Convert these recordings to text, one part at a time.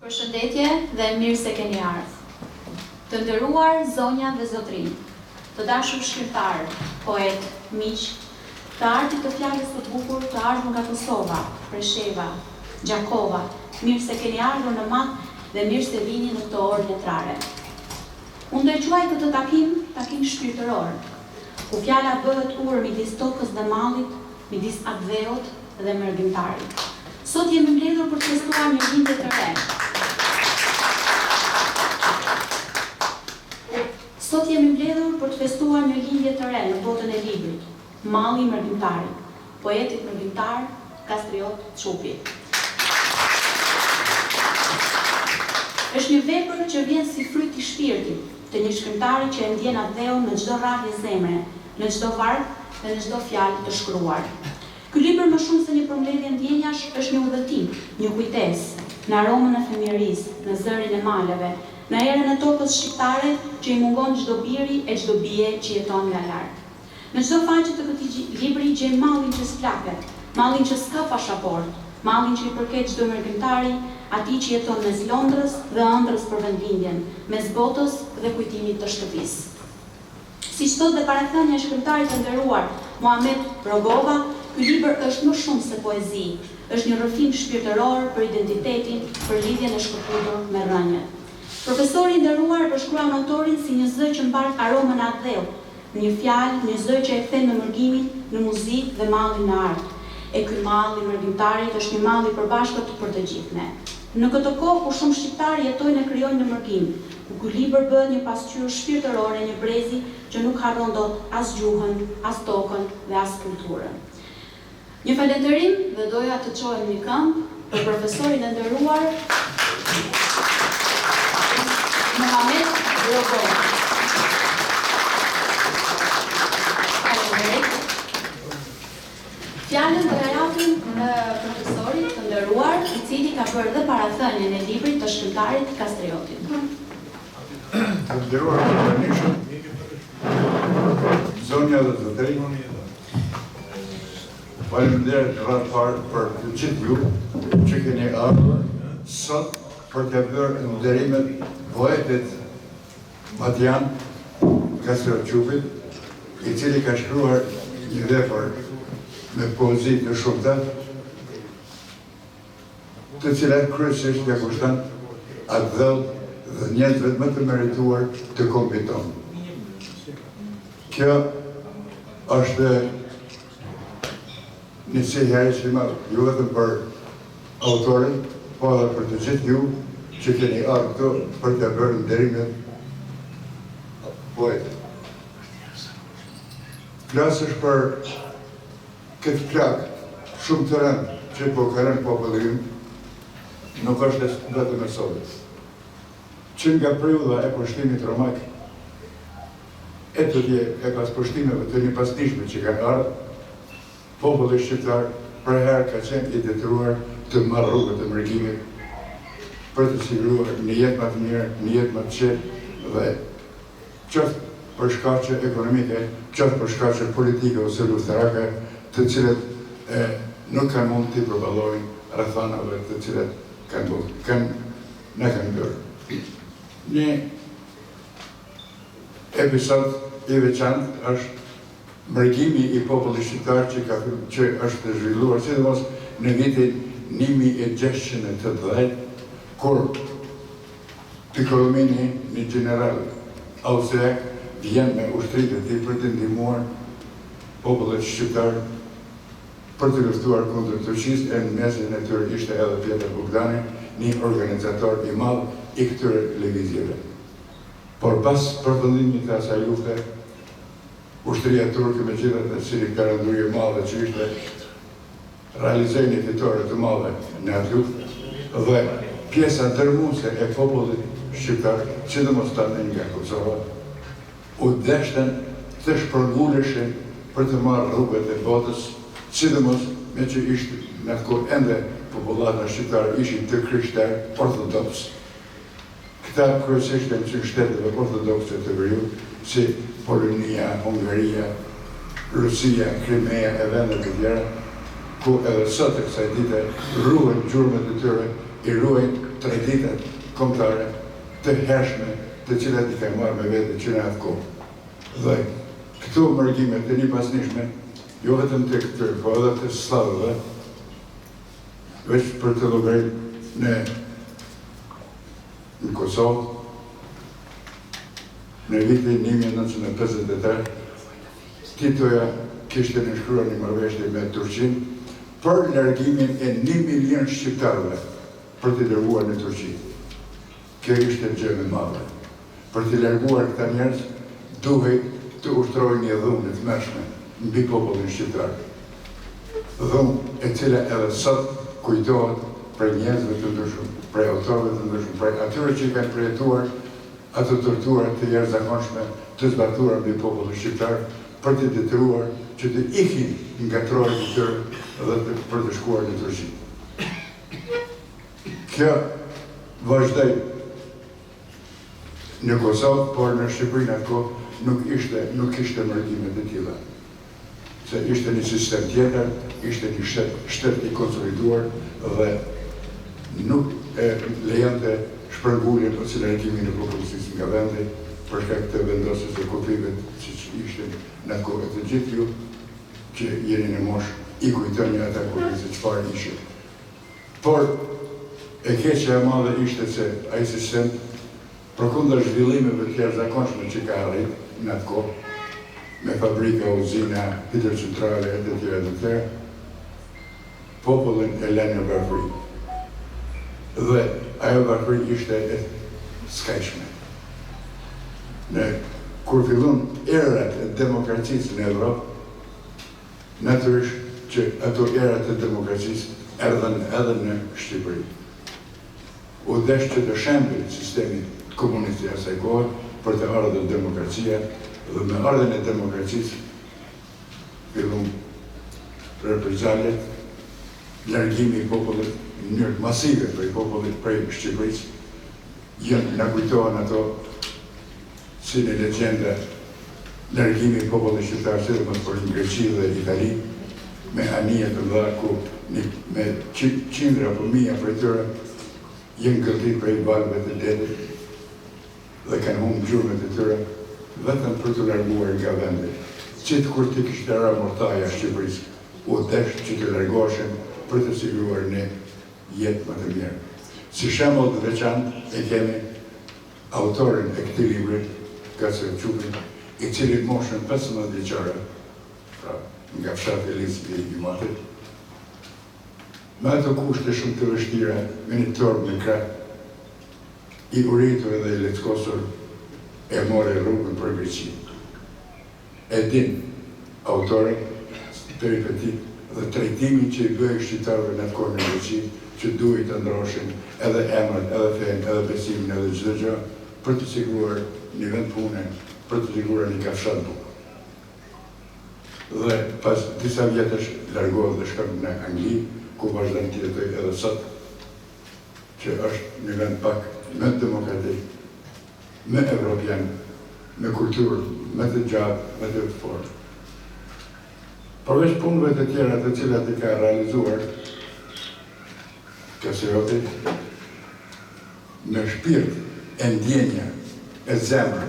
Përshëndetje dhe mirë se keni ardhur. Të nderuar zonja dhe zotrinj, të dashur shkrimtar, poet, miq, të artit të fjalës së bukur të ardhur nga Kosova, Presheva, Gjakova, mirë se keni ardhur në Mat dhe mirë se vini në këtë orë letrare. Unë do e quaj këtë takim shpirtëror, ku fjala bëhet urë midis tokës dhe mallit, midis akdheut dhe mërgjimtarit. Sot jemi mbledhur për të festuar një lindje të re. Sot jemi mbledhur për të festuar një lindje të re në botën e librit, malli i mërgjimtarit, poetit mërgjimtar Kastriot Çupi. Është një vepër që vjen si fryt i shpirtit të një shkrimtari që e ndjen akdheun në çdo rrahje zemre, në çdo varg dhe në çdo fjalë të shkruar. Ky libër më shumë se një përmbledhje ndjenjash është një udhëtim, një kujtesë në aromën e fëmijërisë, në zërin e maleve, në erën e tokës shqiptare që i mungon çdo biri e çdo bie që jeton nga larg. Në çdo faqe të këtij libri gjejmë mallin që s'plaket, mallin që s'ka pasaport, mallin që i përket çdo mërgjimtari, atij që jeton mes Londrës dhe ëndrës për vendlindjen, mes botës dhe kujtimit të shtëpisë. Siç thotë dhe parathënia e shkrimtarit të nderuar Muhamet Rogova, ky libër është më shumë se poezi, është një rrëfim shpirtëror për identitetin, për lidhjen e shkëputur me rrënjët. Profesori i nderuar përshkruan autorin si një zë që mbar aromën e akdheut, një fjalë, një zë që e kthen në mërgimin, në muzikë dhe mallin në art. E ky mall i mërgjimtarit është një mall i përbashkët për të gjithë ne. Në këtë kohë ku shumë shqiptarë jetojnë e krijojnë në mërgim, ku ky libër bëhet një pasqyrë shpirtërore, një brezi që nuk harron dot as gjuhën, as tokën dhe as kulturën. Një falënderim dhe doja të çohem një këmbë për profesorin e nderuar Muhamet Rogova. Fjalën do ja japim profesorit të nderuar, i cili ka bërë dhe parathënien e librit të shkrimtarit Kastriotit. Të nderuar përnishëm, zonja dhe zotrinj, faleminderit radhë parë për të gjithë ju që keni ardhur sot për të bërë nderimet poetit Matian Kastriot Çupit, i cili ka shkruar një vepër me poezi të shumta, të cilat kryesisht ja kushton akdheut dhe njerëzve më të merituar të kombit tonë. Kjo është një sehajshme jo vetëm për autorin, po edhe për të gjithë ju që keni ardhur këtu për të bërë nderimet poetit. Flasësh për këtë plak shumë të rëndë që po ka rënë popullim, nuk është vetëm e sotës. Që nga periudha e pushtimit romak, e të dje e pas pushtimeve të një pasnishme që kanë ardhur, populli shqiptar për herë ka qenë i detyruar të marrë rrugët e mërgjimit për të siguruar një jetë më të mirë, një jetë më të qetë dhe qoftë për shkaqe ekonomike, qoftë për shkaqe politike ose luftarake, të cilët nuk kanë mund të përballojnë rrethanave të cilat ne kanë bërë. Një episod i veçantë është mërgjimi i popullit shqiptar që është zhvilluar sidomos në vitin 1680, kur Piccolomini, një general austriak, vjen me ushtritë e tij për të ndihmuar popullit shqiptar për të luftuar kundër Turqisë, e në mesin e tyre ishte edhe Pjetër Bogdani, një organizator i madh i këtyre lëvizjeve. Por pas përfundimit të asaj lufte, ushtria turke me gjithë cili ka rëndurje madhe që ishte realizoi një fitore të madhe në atë luftë, dhe pjesa ndërmuese e popullit shqiptar, sidomos tani nga Kosova, u deshten të shpërnguleshin për të marrë rrugët e botës, sidomos me që ishte në atë kohë ende popullata shqiptare ishin të krishterë ortodoks. Këta kryesisht e në shteteve ortodokse të veriut, si Polonia, Hungaria, Rusia, Krimea e vendet e tjera, ku edhe sot e kësaj dite ruhen gjurmët e tyre, i ruhen traditat kombëtare të hershme, të cilat i ka marrë me vete që në atë kohë. Dhe këto mërgimet e një pasnishme, jo vetëm të këtër, po edhe të slavëve, veç për të llogarit në Kosovë, në vitin 1953, Titoja kishte nënshkruar një marrëveshje me Turqinë për largimin e 1 milion shqiptarëve për të larguar në Turqi. Kjo ishte gjë e madhe. Për të larguar këta njerëz, duhej të ushtrojë një dhunë të mëshme mbi popullin shqiptar. Dhunë e cila edhe sot kujtohet për njerëzve të ndryshëm, për autorëve të ndryshëm, për atyre që kanë përjetuar ato tortura të jashtëzakonshme të zbatuara mbi popullin shqiptar, për të detyruar që të ikin nga trojët e tyre dhe për të shkuar në Turqi. Kjo vazhdoi në Kosovë, por në Shqipërinë atë kohë nuk ishte mërgime të tilla. Se ishte një sistem tjetër, ishte një shtet i konsoliduar dhe nuk e lejonte shpërnguljen ose largimin e popullsisë nga vendi për shkak të vendosjes së kufive, siç ishte në kohë të gjithë ju që jeni në moshë i kujtoni ata kufi se çfarë ishte. Por e keqja e madhe ishte se ai sistem përkundër zhvillimeve të jashtëzakonshme që ka arrit në atë kohë, me fabrika, uzina, hidrocentrale e të tjera, popullin e lënë në varfëri. Dhe ajo varfëri ishte e skajshme. Kur fillon erat e demokracisë në Evropë, natyrisht që ato erat e demokracisë erdhen edhe në Shqipëri. U desh që të shembël sistemi komunist i asaj kohe për të ardhur demokracia, dhe me ardhen e demokracisë fillon reprezalet, largimi i popullit në mënyrë masive prej popullit prej Shqipërisë. Na kujtohen ato si në legjenda largimi i popullit shqiptar sidomos për në Greqi dhe Itali, me anije të mëdha ku me qindra apo mijë prej tyre jenë gëlltit prej valve të detit dhe kanë humbur gjurmët e tyre vetëm për të larguar nga vendi. Qitë kur ti kishte ra mortaja Shqipërisë, u desh që të largoshen për të siguruar një jetë më të mirë. Si shembull të veçantë e kemi autorin e këtij libri, Kacer Çupi, i cili moshën 15 vjeçare, pra nga fshati Elizë i Matit, me ato kushte shumë të vështira, me një torb në krah, i uritur dhe i leckosur, e more rrugën për Greqi. E din autori, peripetit dhe trajtimin që i bëjë shqiptarëve në atë kohë në Greqi, që duhet të ndroshin edhe emrat, edhe fenë, edhe besimin, edhe çdo gjë, për të siguruar një vend pune, për të siguruar një kafshat bukur. Dhe pas disa vjetësh largohet dhe shkon në Angli, ku vazhdon të jetojë edhe sot, që është një vend pak më demokratik, me evropian, me kulturë, me të gjatë, me të fortë. Përveç punëve të tjera të cilat i ka realizuar Kaceroti, me shpirt e ndjenja, e zemrë,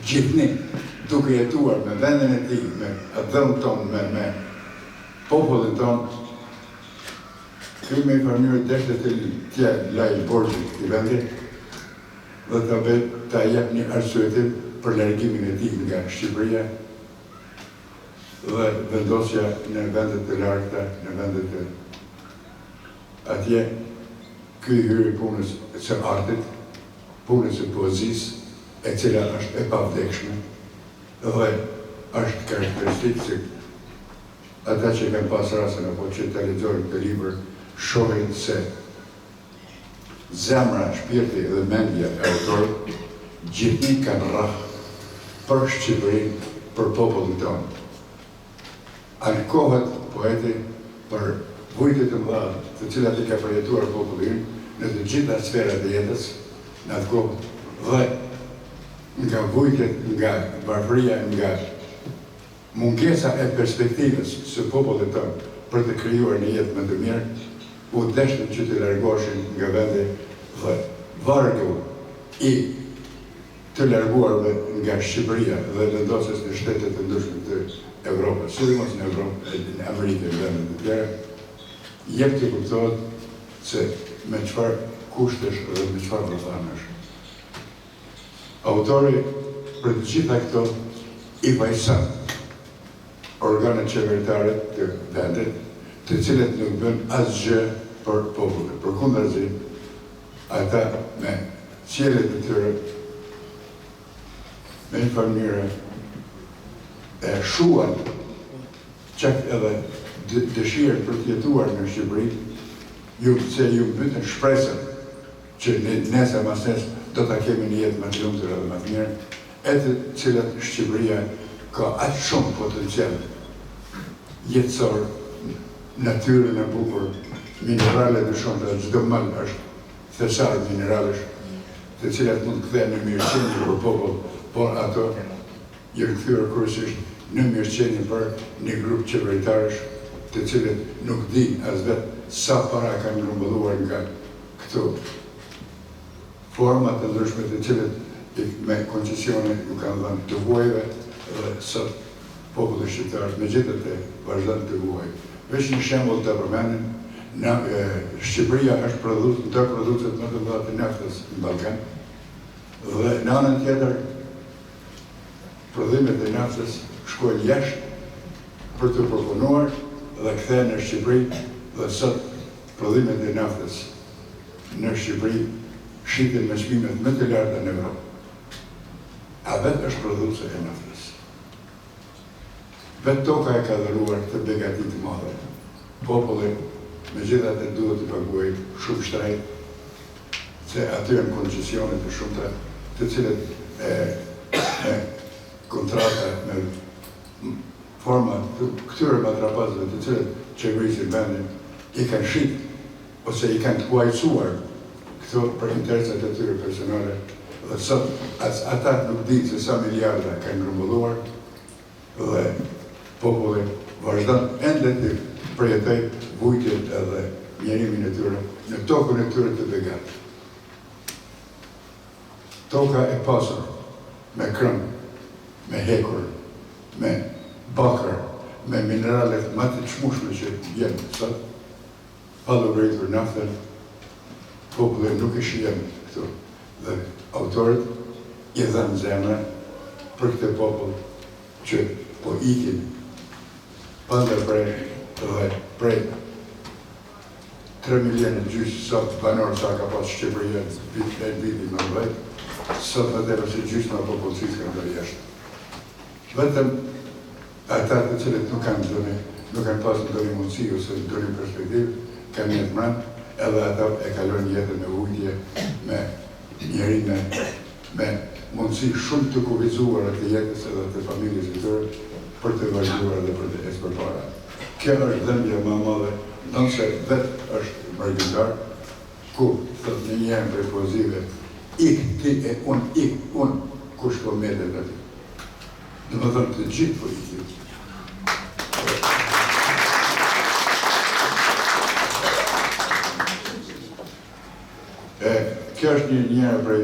gjithni, duke jetuar me vendin e tij, me atëm tonë, me popullin tonë, ky me i farmyrë deshte të tja lajë borgjit i vendit, dhe të jep një arsyetim për largimin e tij nga Shqipëria dhe vendosja në vendet të largëta, në vendet të atje, ky hyri punës së artit, punës së poezisë, e cila është e pavdekshme dhe është karakteristikë se ata që kanë pas rastin apo që të lexojnë këtë libër shohin se zemra, shpirti dhe mendja e autorit gjithnjë kanë rrahë për Shqipërinë, për popullin tonë. Ankohet poeti për vujtjet të mëdha të cilat i ka përjetuar populli në të gjitha sferat e jetës në atë kohë, dhe nga vujtjet, nga varfëria, nga mungesa e perspektivës së popullit tonë për të krijuar një jetë më të mirë, u deshtën që të largoheshin nga vendi dhe vargu i të larguarve nga Shqipëria dhe vendosjes në shtetet të ndryshme të Evropës, sidomos në Evropë, në Amerikë dhe vendet të tjera, jep të kuptohet se me çfarë kushtesh dhe me çfarë rrethanësh. Autori për të gjitha këto i vajson organet qeveritare të vendit, të cilët nuk bën asgjë për popullin. Përkundazi, ata me sjelljet e tyre me një mënyrë e shuan çak edhe dëshirën për të jetuar në Shqipëri, ju mbytën shpresën që nesër mas nesër do ta kemi një jetë më të lumtur edhe më të mirë, e të cilat Shqipëria ka aq shumë potencial jetësor, natyrën e bukur, minerale të shumta, çdo mal është thesar mineralesh, të cilat mund të kthehen në mirëqenie për popull, por ato janë kthyer kryesisht në mirëqenie për një grup qeveritarësh, të cilët nuk din as vetë sa para kanë grumbulluar nga këto forma të ndryshme të cilët me koncesione ju kanë dhënë të huajve dhe sot populli shqiptar megjithatë vazhdon të huajë. Veç një shembull të përmendim, Shqipëria është produset më të mëdha të naftës në Ballkan, dhe në anën tjetër prodhimet e naftës shkojnë jashtë për të përpunuar dhe kthehen në Shqipëri, dhe sot prodhimet e naftës në Shqipëri shiten me çmimet më të larta në Evropë. A vetë është prodhuese e naftës. Vetë toka e ka dhëruar këtë begati të madhe. Populli megjithatë duhet të paguajë shumë shtrejt, se aty janë koncesione të shumta, të cilët me kontrata, me forma të këtyre matrapazëve të cilët qeverisin vendin, i kanë shit ose i kanë të huajsuar këto për interesat e tyre personale, dhe sot ata nuk dinë se sa miliarda kanë grumbulluar, dhe populli vazhdon ende të përjetojë vujtjet edhe njerimin e tyre në tokën e tyre të begatë. Toka e pasur me krëm, me hekur, me bakër, me mineralet më të çmueshme që janë sot, pa llogaritur naftën, populli nuk i shijon këtu. Dhe autorët i dhanë zemrën për këtë popull që po ikin pandër prej 3 milionë gjysë sot banor sa ka pas Shqipëria në vitin 19, sot vetëm se gjysma e popullsisë kanë dalë jashtë. Vetëm ata të cilët nuk kanë pasur ndonjë mundësi ose ndonjë perspektivë, kanë jetë mbrapa, edhe ata e kalojnë jetën me ujtje, me njerinë, me mundësi shumë të kufizuara të jetës edhe të familjes së tyre për të vazhduar dhe për të ecur përpara. Kjo është dhëmbja më e madhe, nëse vetë është margintar, ku thot në një herë prej poezive, ik ti e unë, kush po mbetet aty. Do të thonë të gjithë po ikin. Kjo është një njëra prej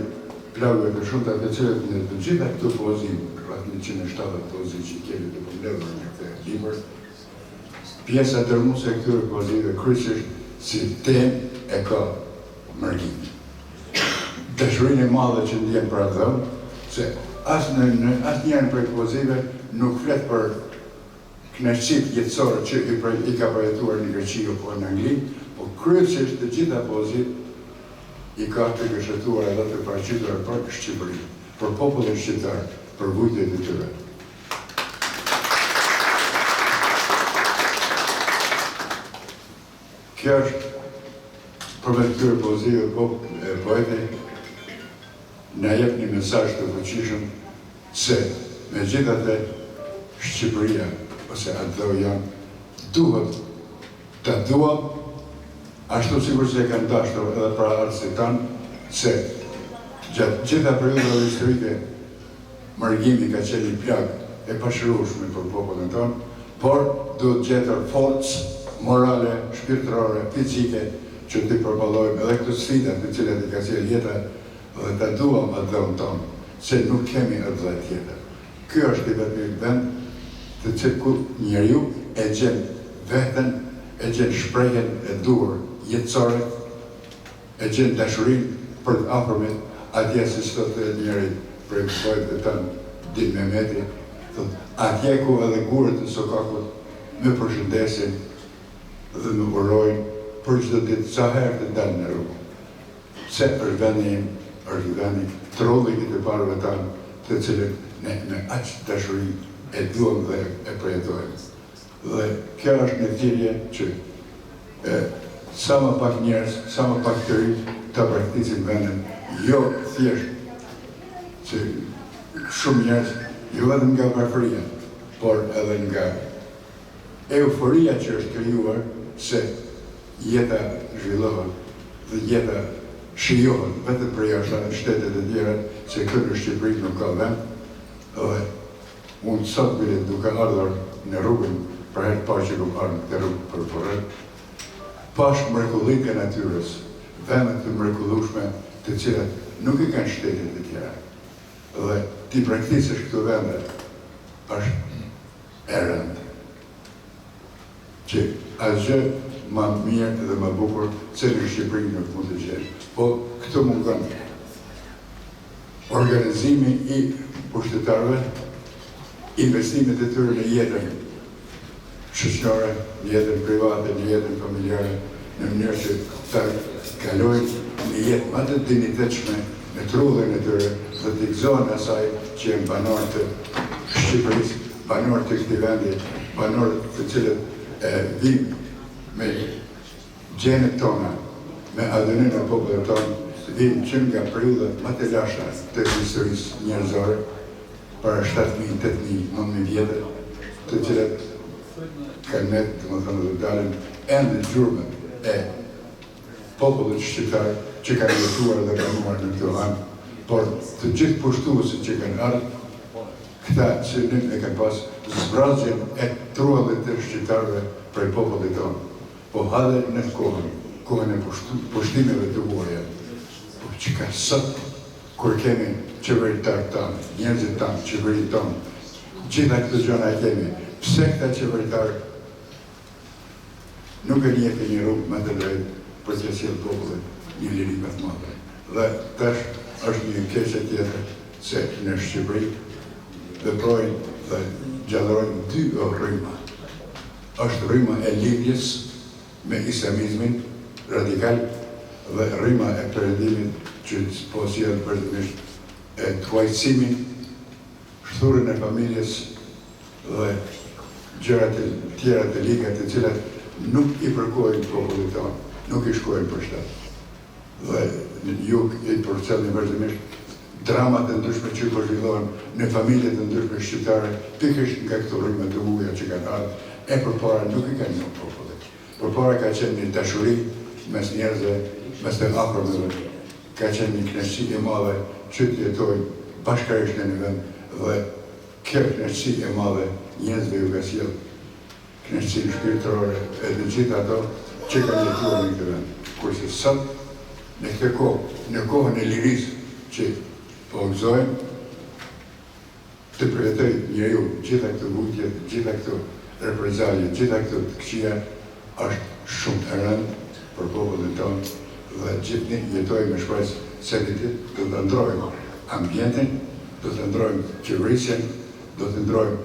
plagëve të shumta të cilët në të gjitha këto poezi, rreth 170 poezi që kemi të përmbledhur në këtë libër, pjesa dërmuese e këtyre poezive kryesisht si temë e ka mërgim. Dashurinë e madhe që ndjen për atë, se asnjëherë prej poezive nuk flet për kënaqësitë jetësore që i ka përjetuar në Greqi apo në Angli, por kryesisht të gjitha poezitë i ka të gëshëtuar edhe të paraqitur për Shqipëri, për popullin shqiptar, për vujtjet e tyre. Kjo është përmes këtyre poezive poeti na jep një mesazh të fuqishëm se megjithatë Shqipëria ose ato janë duhet ta duam, ashtu sikur se e kanë dashur edhe para arsit tanë, se gjatë gjitha periudhave historike marrëgimi ka qenë një plagë e pashërueshme për popullin tonë, por duhet gjetur forcë morale, shpirtërore, fizike që t'i përballojmë edhe këto sfida të cilat i ka sjellë jeta dhe ta duam atë dhënë tonë, se nuk kemi atë dhënë tjetër. Ky është i vetmi vend të cilit ku njeriu e gjen veten, e gjen shprehjen e duhur jetësore, e gjen dashurinë për të afërmit, atje si sot të njëri për poetët tanë, Din Mehmeti, atje ku edhe gurët e sokakut me përshëndesin dhe me urojnë për çdo ditë sa herë të dalë në rrugë. Se është vendi im, është vendi trollikit e parëve tanë, të cilët ne me aq dashuri e duam dhe e përjetojmë. Dhe kjo është një thirrje që sa më pak njerëz, sa më pak të rinj ta praktikojnë vendin, jo thjesht që shumë njerëz, jo vetëm nga varfëria, por edhe nga euforia që është krijuar se jeta zhvillohet dhe jeta shijohet vetëm për jashtë shtetet e tjera, se këtu në Shqipëri nuk ka vend, dhe unë sot bile duke ardhur në rrugën për herë të parë që kam ardhur në këtë rrugë për Porret, pash mrekullitë e natyrës, vendet të mrekullueshme të cilat nuk i kanë shtetet e tjera. Dhe ti praktikësh këto vende është e rëndë. Që asgjë më mirë dhe më bukur se në Shqipëri nuk mund të gjesh. Po këtu mungon organizimi i pushtetarëve, investimet e tyre në jetën shoqërore, në jetën private, në jetën familjare, në mënyrë që ta kalojnë një jetë më të dinjitetshme në trudhën e tyre dhe të gëzohen asaj që janë banorë të Shqipërisë, banorë të këtij vendi, banorë të cilët vinë me gjenet tona, me adhurimin e popullit tonë, vinë që nga periudhat më të lashta të historisë njerëzore, para 7.000, 8.000, 9.000 vjetë, të cilat kanë ne, domethënë do dalin ende gjurmët e popullit shqiptar që kanë jetuar dhe banuar në këtë anë, por të gjithë pushtuesit që kanë ardhur, këta synim e kanë pas zbrazjen e truallit të shqiptarëve prej popullit tonë. Po hadhe në kohën e pushtimeve të huaja, po që ka sot, kur kemi qeveritarët tanë, njerëzit tanë, qeveritë tonë, gjitha këtë gjëra e kemi, pse këta qeveritarë nuk e njeh një rrugë më të drejtë për të sjellë popullit një liri më të madhe. Dhe tash është një keqe tjetër se në Shqipëri veprojnë dhe gjallërojnë dy rryma. Është rryma e lidhjes me islamizmin radikal dhe rryma e perëndimit që po sjell vazhdimisht e tuajsimin, shturën e familjes dhe gjërat e tjera të liga të cilat nuk i përkojnë popullit tonë, nuk i shkojnë për shtatë. Dhe ju i përcjellni vazhdimisht dramat e ndryshme që po zhvillohen në familjet e ndryshme shqiptare, pikërisht nga këto rrymë të huaja që kanë ardhur, e përpara nuk i kanë njohur popullit. Përpara ka qenë një dashuri mes njerëzve, mes të afërmëve, ka qenë një kënaqësi e madhe që të jetojnë bashkërisht në një vend dhe kjo kënaqësi e madhe njerëzve ju ka sjellë kënaqësinë shpirtërore e të gjithë ato që kanë jetuar në këtë vend. Kurse sot, në këtë kohë, në kohën e lirisë që po gëzojmë, të përjetoj njeriu gjitha këto vujtje, gjitha këto reprezalje, gjitha këto të këqija, është shumë e rëndë për popullin tonë dhe gjithë ne jetojmë me shpresë se një ditë do të ndrojmë ambientin, do të ndrojmë qeverisjen, do të ndrojmë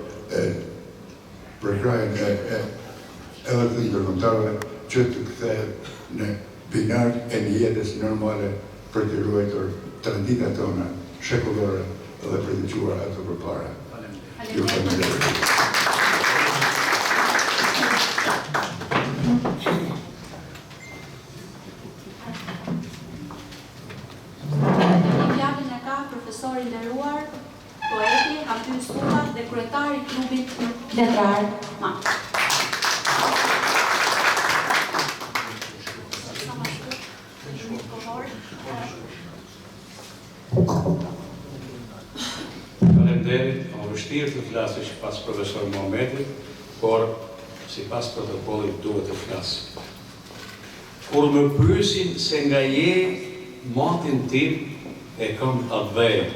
përkrajën edhe të ndërkombëtarëve që të kthehet në binar e një jetës normale për të ruajtur traditat tona shekullore dhe për të quar ato përpara. Ju falenderoj. Fjalën e ka profesori i nderuar, poeti Aty Skulla dhe kryetari i klubit letrar MAK. falënderit, më vështirë të flasësh pas profesor Muhamedit, por si pas protokollit duhet të flasë. Kur më pyesin se nga je, matin tim e kam atë dhejë.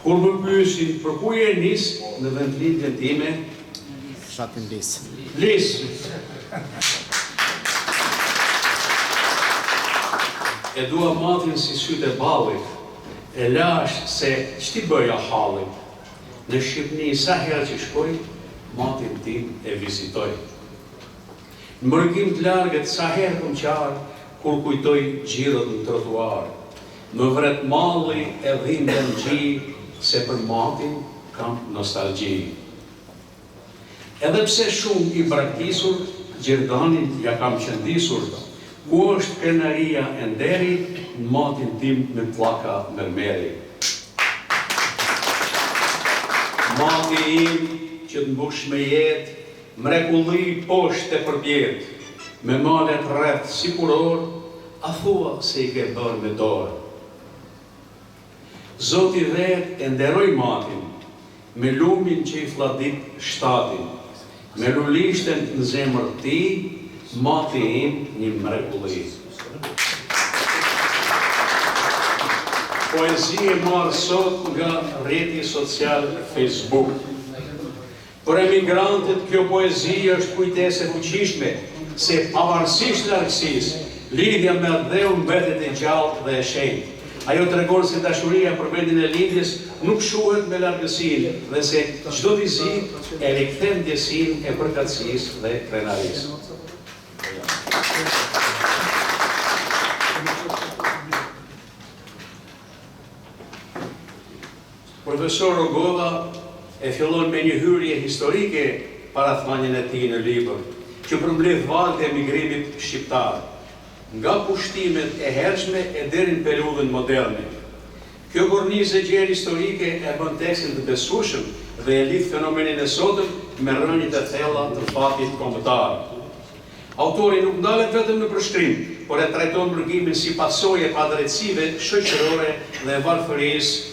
Kur më pyesin për ku je nis në vendlindjen time, Fshatin Lis. Lis. E dua matin si sytë e ballit, e lash se ç'ti bëja hallit. Në Shqipni sa herë që shkoj, matin tim e vizitoj. Në mërgim të largët sa herë këm qarë, kur kujtoj gjirët në trotuar. Më vret malli e dhimbë në gji, se për matin kam nostalgji. Edhe pse shumë i braktisur, Gjerdanin ja kam qëndisur, ku është krenaria e nderi, në matin tim me pllaka mërmeri. Mati im që të mbush me jetë, mrekulli poshtë e përbjet, me malet rreth si kuror, a thua se i ke bërë me dorë. Zoti vet e nderoj matin, me lumin që i fladit shtatin, me lulishten në zemër ti, mati im një mrekulli. Poezi e marë sot nga rrjeti social Facebook. Për emigrantët kjo poezi është kujtese fuqishme, se pavarësisht largësisë, lidhja me dheu mbetet e gjallë dhe e shenjtë. Ajo tregon se dashuria për vendin e lindjes nuk shuhet me largësinë dhe se çdo vizitë e rikthen ndjesinë e përkatësisë dhe krenarisë. Profesor Rogova e fillon me një hyrje historike para thënien e tij në libër, që përmbledh valët e emigrimit shqiptar, nga pushtimet e hershme e deri në periudhën moderne. Kjo kornizë gjerë historike e bën tekstin të besueshëm dhe e lidh fenomenin e sotëm me rrënjët e thella të fatit kombëtar. Autori nuk ndalet vetëm në përshtrim, por e trajton mërgimin si pasojë e padrejtësive shoqërore dhe varfërisë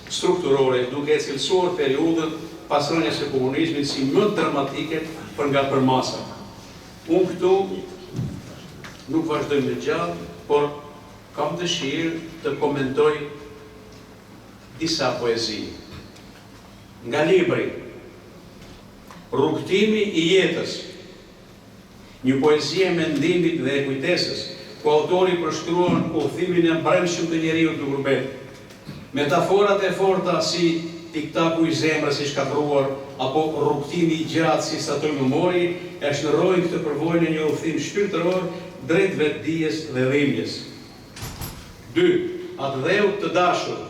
strukturore, duke e cilësuar periudhën pas rënies së komunizmit si më dramatike për nga përmasa. Unë këtu nuk vazhdoj me gjatë, por kam dëshirë të komentoj disa poezi. Nga libri Rrugtimi i jetës, një poezi e mendimit dhe e kujtesës, ku autori përshkruan udhëtimin e brendshëm të njeriut në gurbet. Metaforat e forta si tiktaku i zemrës i shkatruar, apo rrugtimi i gjatë si statoj memori, e shndërrojnë këtë përvojën e një udhëtim shpirtëror drejt vetdijes dhe dhimbjes. 2. Atë dheu të dashur,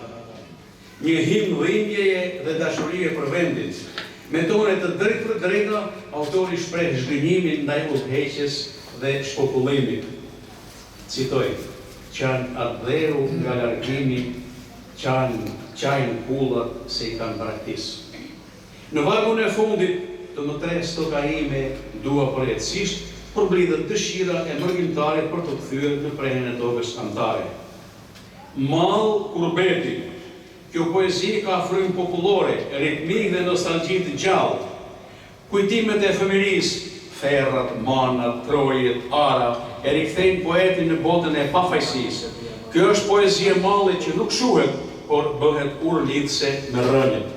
një him dhimbjeje dhe dashurie për vendin. Me tone të drejtë për drejta, autori shpreh zhgënjimin ndaj udhëheqjes dhe shpopullimit. Citoj: "Qanë atë dheu nga largimi, qajnë kullat se i kanë braktis." Në vargun e fundit të më 3 stoka ime dua përjetësisht përblidhet dëshira e mërgjimtarit për të kthyer në prenën e tokës anëtare. Mall kurbeti. Kjo poezi ka frymë popullore, ritmik dhe nostalgji të gjallë. Kujtimet e fëmirisë, ferrat, manat, trojet, ara, e rikthejnë poetin në botën e pafajësisë. Kjo është poezi e mallit që nuk shuhet, por bëhet urlidhse me rrënjët.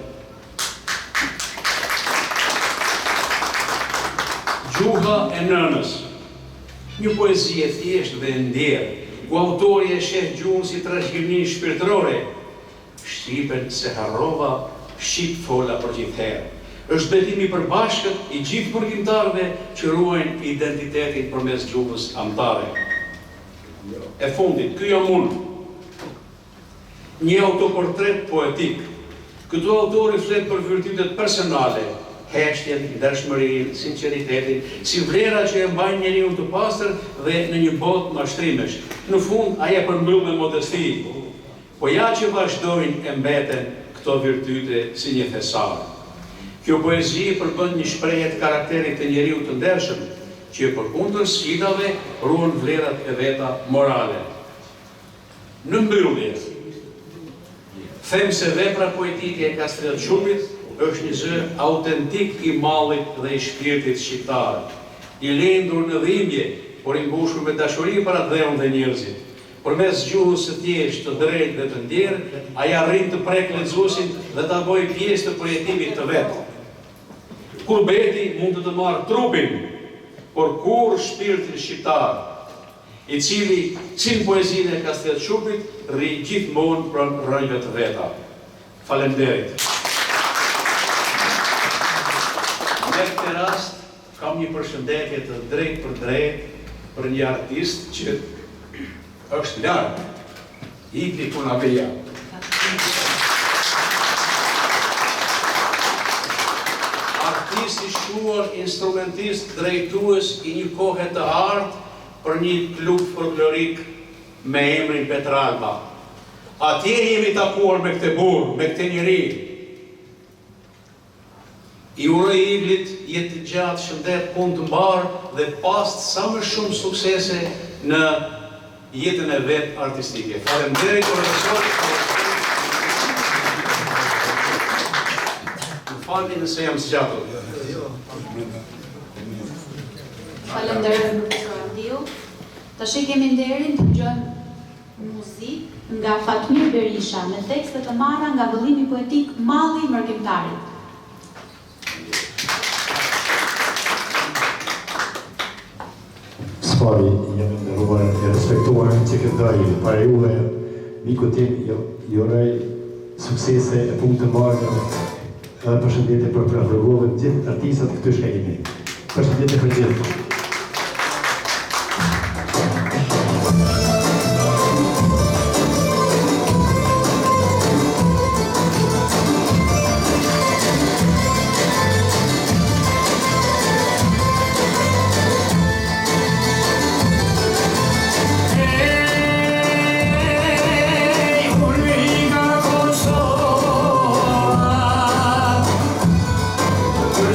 Gjuha e nënës, një poezi e thjeshtë dhe e ndjerë, ku autori e sheh gjuhën si trashëgimi shpirtërore. Shqipen se harrova, shqip fola për gjithherë. Është betimi i përbashkët i gjithë mërgjimtarëve që ruajnë identitetin përmes gjuhës anëtare. E fundit, ky jam unë. Një autoportret poetik. Këtu autori flet për virtytet personale, heshtjen, ndershmërinë, sinqeritetin, si vlera që e mbajnë njeriu të pastër dhe në një botë mashtrimesh. Në fund, ai e përmbyll me modesti. Po ja që vazhdojnë e mbeten këto virtyte si një thesar. Kjo poezi përbën një shprehje të karakterit të njeriu të ndershëm, që përkundër sfidave ruan vlerat e veta morale. Në mbyllje, them se vepra poetike e Kastriot Gjupit është një zë autentik i mallit dhe i shpirtit shqiptar, i lindur në dhimbje, por i mbushur me dashuri para dheun dhe njerëzit. Përmes gjuhës së thjeshtë, të drejtë dhe të ndjerë, ai arrin të prek lexuesin dhe ta bëjë pjesë të projektimit të vet. Kurbeti mund të marrë trupin, por kur shpirtin shqiptar, i cili sin poezinë e Kastriot Gjupit rri gjithmonë pranë rrënjve të veta. Faleminderit. Në këtë rast kam një përshëndetje të drejtë për drejtë për një artist që është lartë, Igli Kunabeja. Artist i shquar, instrumentist, drejtues i një kohe të artë për një klub folklorik me emrin Petralba. Atje jemi takuar me këtë burr, me këtë njeri. I uroj Iglit jetë të gjatë, shëndet, punë të mbarë dhe pas sa më shumë suksese në jetën e vetë artistike. Faleminderit profesor. Më falni nëse jam zgjatur. Faleminderit profesor Andiu. Tash kemi nderin të dëgjojmë muzikë nga Fatmir Berisha me tekste të marra nga vëllimi poetik Malli i Mërkimtarit. Sfari, jam nderuar e respektuar që këtë dajë, para juve, miku tim, jurej suksese e punë të marrë, edhe përshëndetje për pravrëgovën gjithë artistat këtu shkajimi. Përshëndetje për gjithë.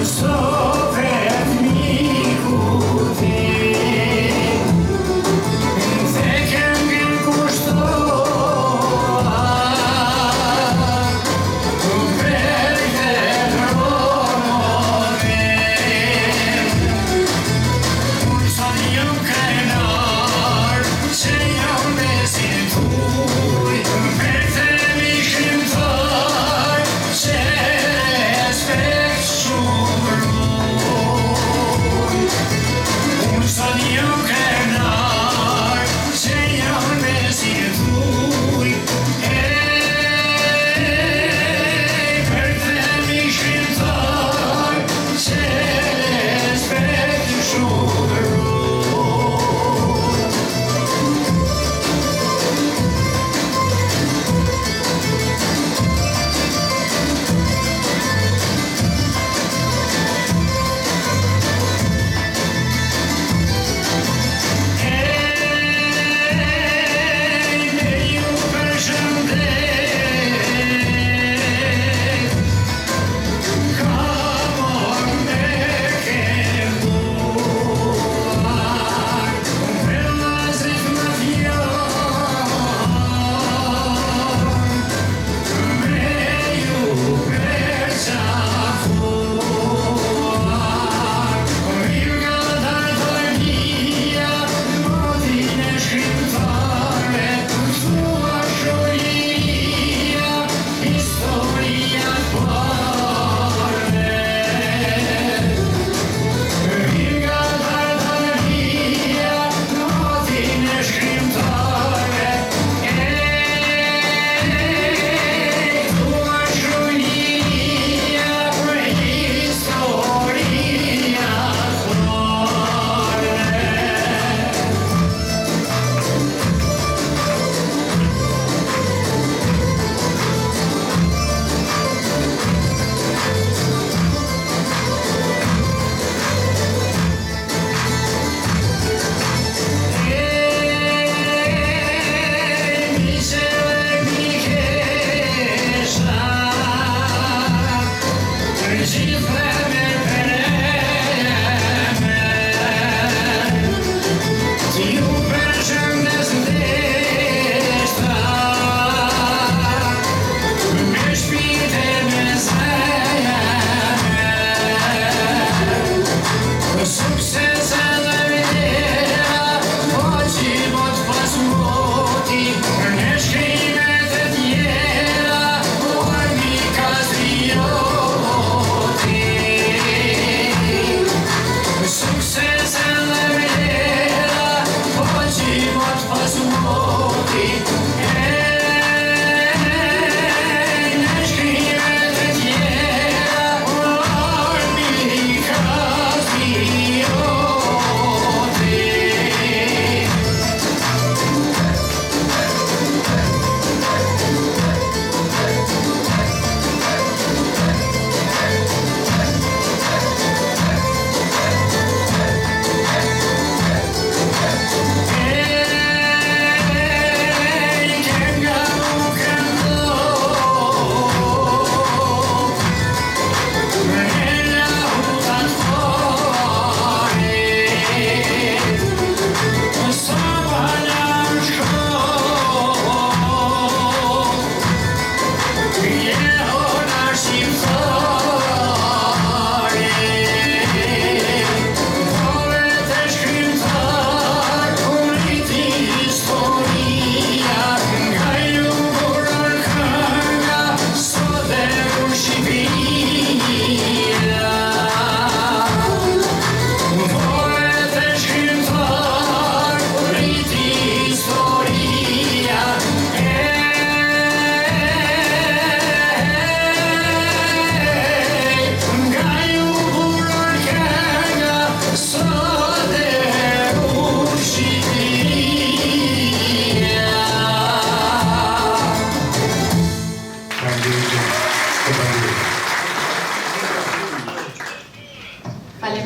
So very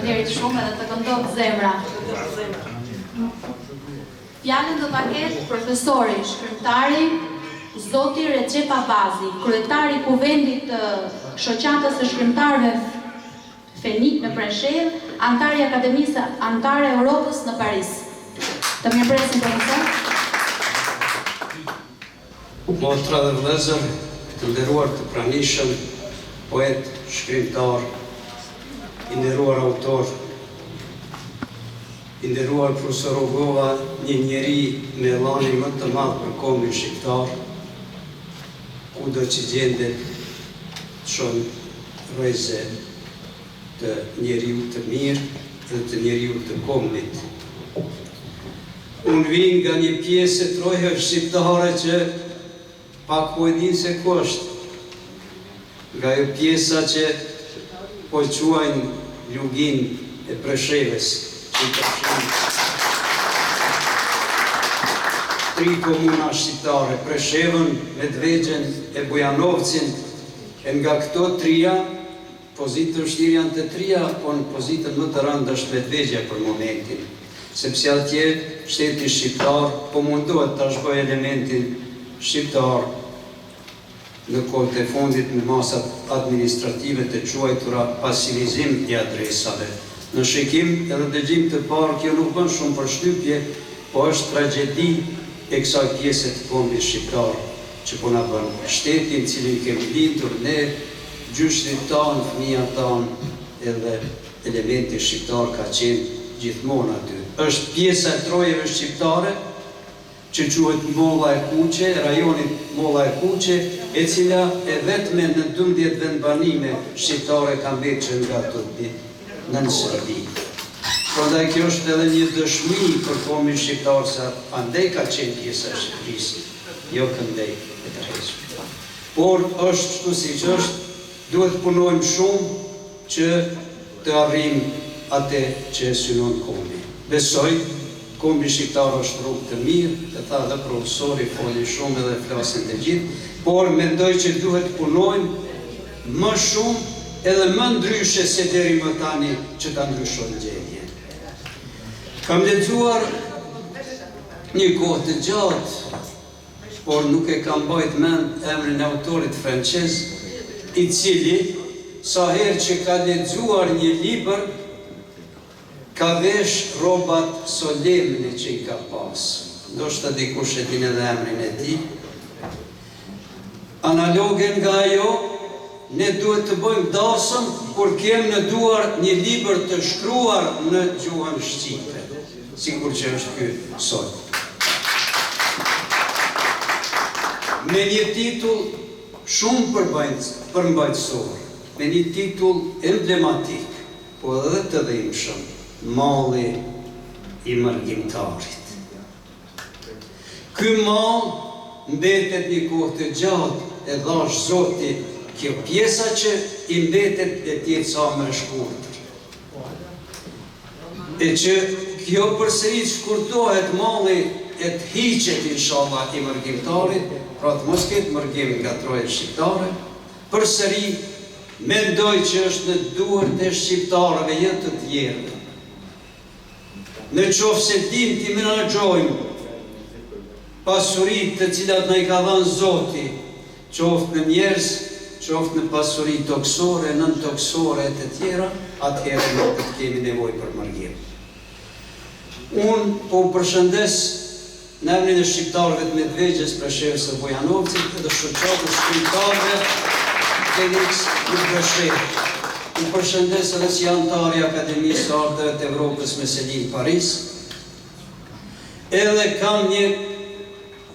Faleminderit shumë edhe të këndot zemra. Fjalën do ta ketë profesori, shkrimtari, Zoti Recep Abazi, kryetari i Kuvendit të Shoqatës së Shkrimtarëve Fenik në Preshevë, antari i Akademisë Antare Europës në Paris. Të mirëpresim profesor. Motra dhe vëllezër, të nderuar të pranishëm, poet, shkrimtar, i nderuar autor, i nderuar profesor Rogova, një njeri me ellanin më të madh për kombin shqiptar, kudo që gjendet çon rreze të njeriu të mirë dhe të njeriu të kombit. Unë vin nga një pjesë e trojave shqiptare që pak po e din se ku është. Nga ajo pjesa që po quajnë Lugin e Preshevës, që përfshin 3 komuna shqiptare, Preshevën, Medvexhen e Bujanovcin, e nga këto 3, pozitën vështirë janë të 3, po në pozitën më të rëndë është Medvexhja për momentin, sepse atje shteti shqiptar po mundohet ta zhvoj elementin shqiptar në kohët e fundit me masat administrative të quajtura pasivizim i adresave. Në shikim edhe dëgjim të parë, kjo nuk bën shumë përshtypje, po është tragjedi e kësaj pjese të kombit shqiptar, që po na bën shtetin cilin kemi lindur ne, gjyshtit tanë, fëmija tanë, edhe elementi shqiptar ka qenë gjithmonë aty. Është pjesa e trojeve shqiptare, që quhet Molla e Kuqe, rajonit Molla e Kuqe, e cila e vetme në 12 vendbanime shqiptare ka mbetur nga ato ditë në Serbi. Prandaj kjo është edhe një dëshmi për kombin shqiptar se andej ka qenë pjesa e Shqipërisë, jo këndej e tërhequr. Por është kështu siç është, duhet punojmë shumë që të arrijmë atë që synon kombi. Besoj kombi shqiptar është rrugë të mirë, të tha dhe profesori, foli shumë edhe flasin të gjithë, por mendoj që duhet punojmë më shumë edhe më ndryshe se deri më tani që ta ndryshojnë gjendjen. Kam lexuar një kohë të gjatë, por nuk e kam mbajt mend emrin e autorit francez, i cili sa herë që ka lexuar një libër ka vesh rrobat solemne që i ka pas. Ndoshta dikush e din edhe emrin e tij. Analogen nga ajo, ne duhet të bëjmë dasëm kur kemë në duar një libër të shkruar në gjuhën shqipe, sikur që është ky sot. Me një titull shumë përmbajtësor, me një titull emblematik, po edhe të dhimbshëm, Malli i mërgjimtarit. Ky mall mbetet një kohë të gjatë e dhash Zoti, kjo pjesa që i mbetet e tjetë sa më shkurtër. E që kjo përsëri shkurtohet malli e të hiqet inshallah i mërgjimtarit, pra të mos ketë mërgjim nga trojet shqiptare, përsëri mendoj që është në duart e shqiptarëve jetë të tjerë. Në qoftë se dim t'i menaxhojmë pasuritë të cilat na i ka dhënë Zoti, qoftë në njerëz, qoftë në pasuri toksore, nën toksore e të tjera, atëherë nuk të kemi nevojë për mërgjim. Unë po përshëndes në emrin e shqiptarëve të Medvexhjes, Preshevës së Bujanovcit dhe shoqatës shqiptare Felix në Preshevë. Unë përshëndes edhe si antari i Akademisë së Arteve të Evropës me sedi në Paris. Edhe kam një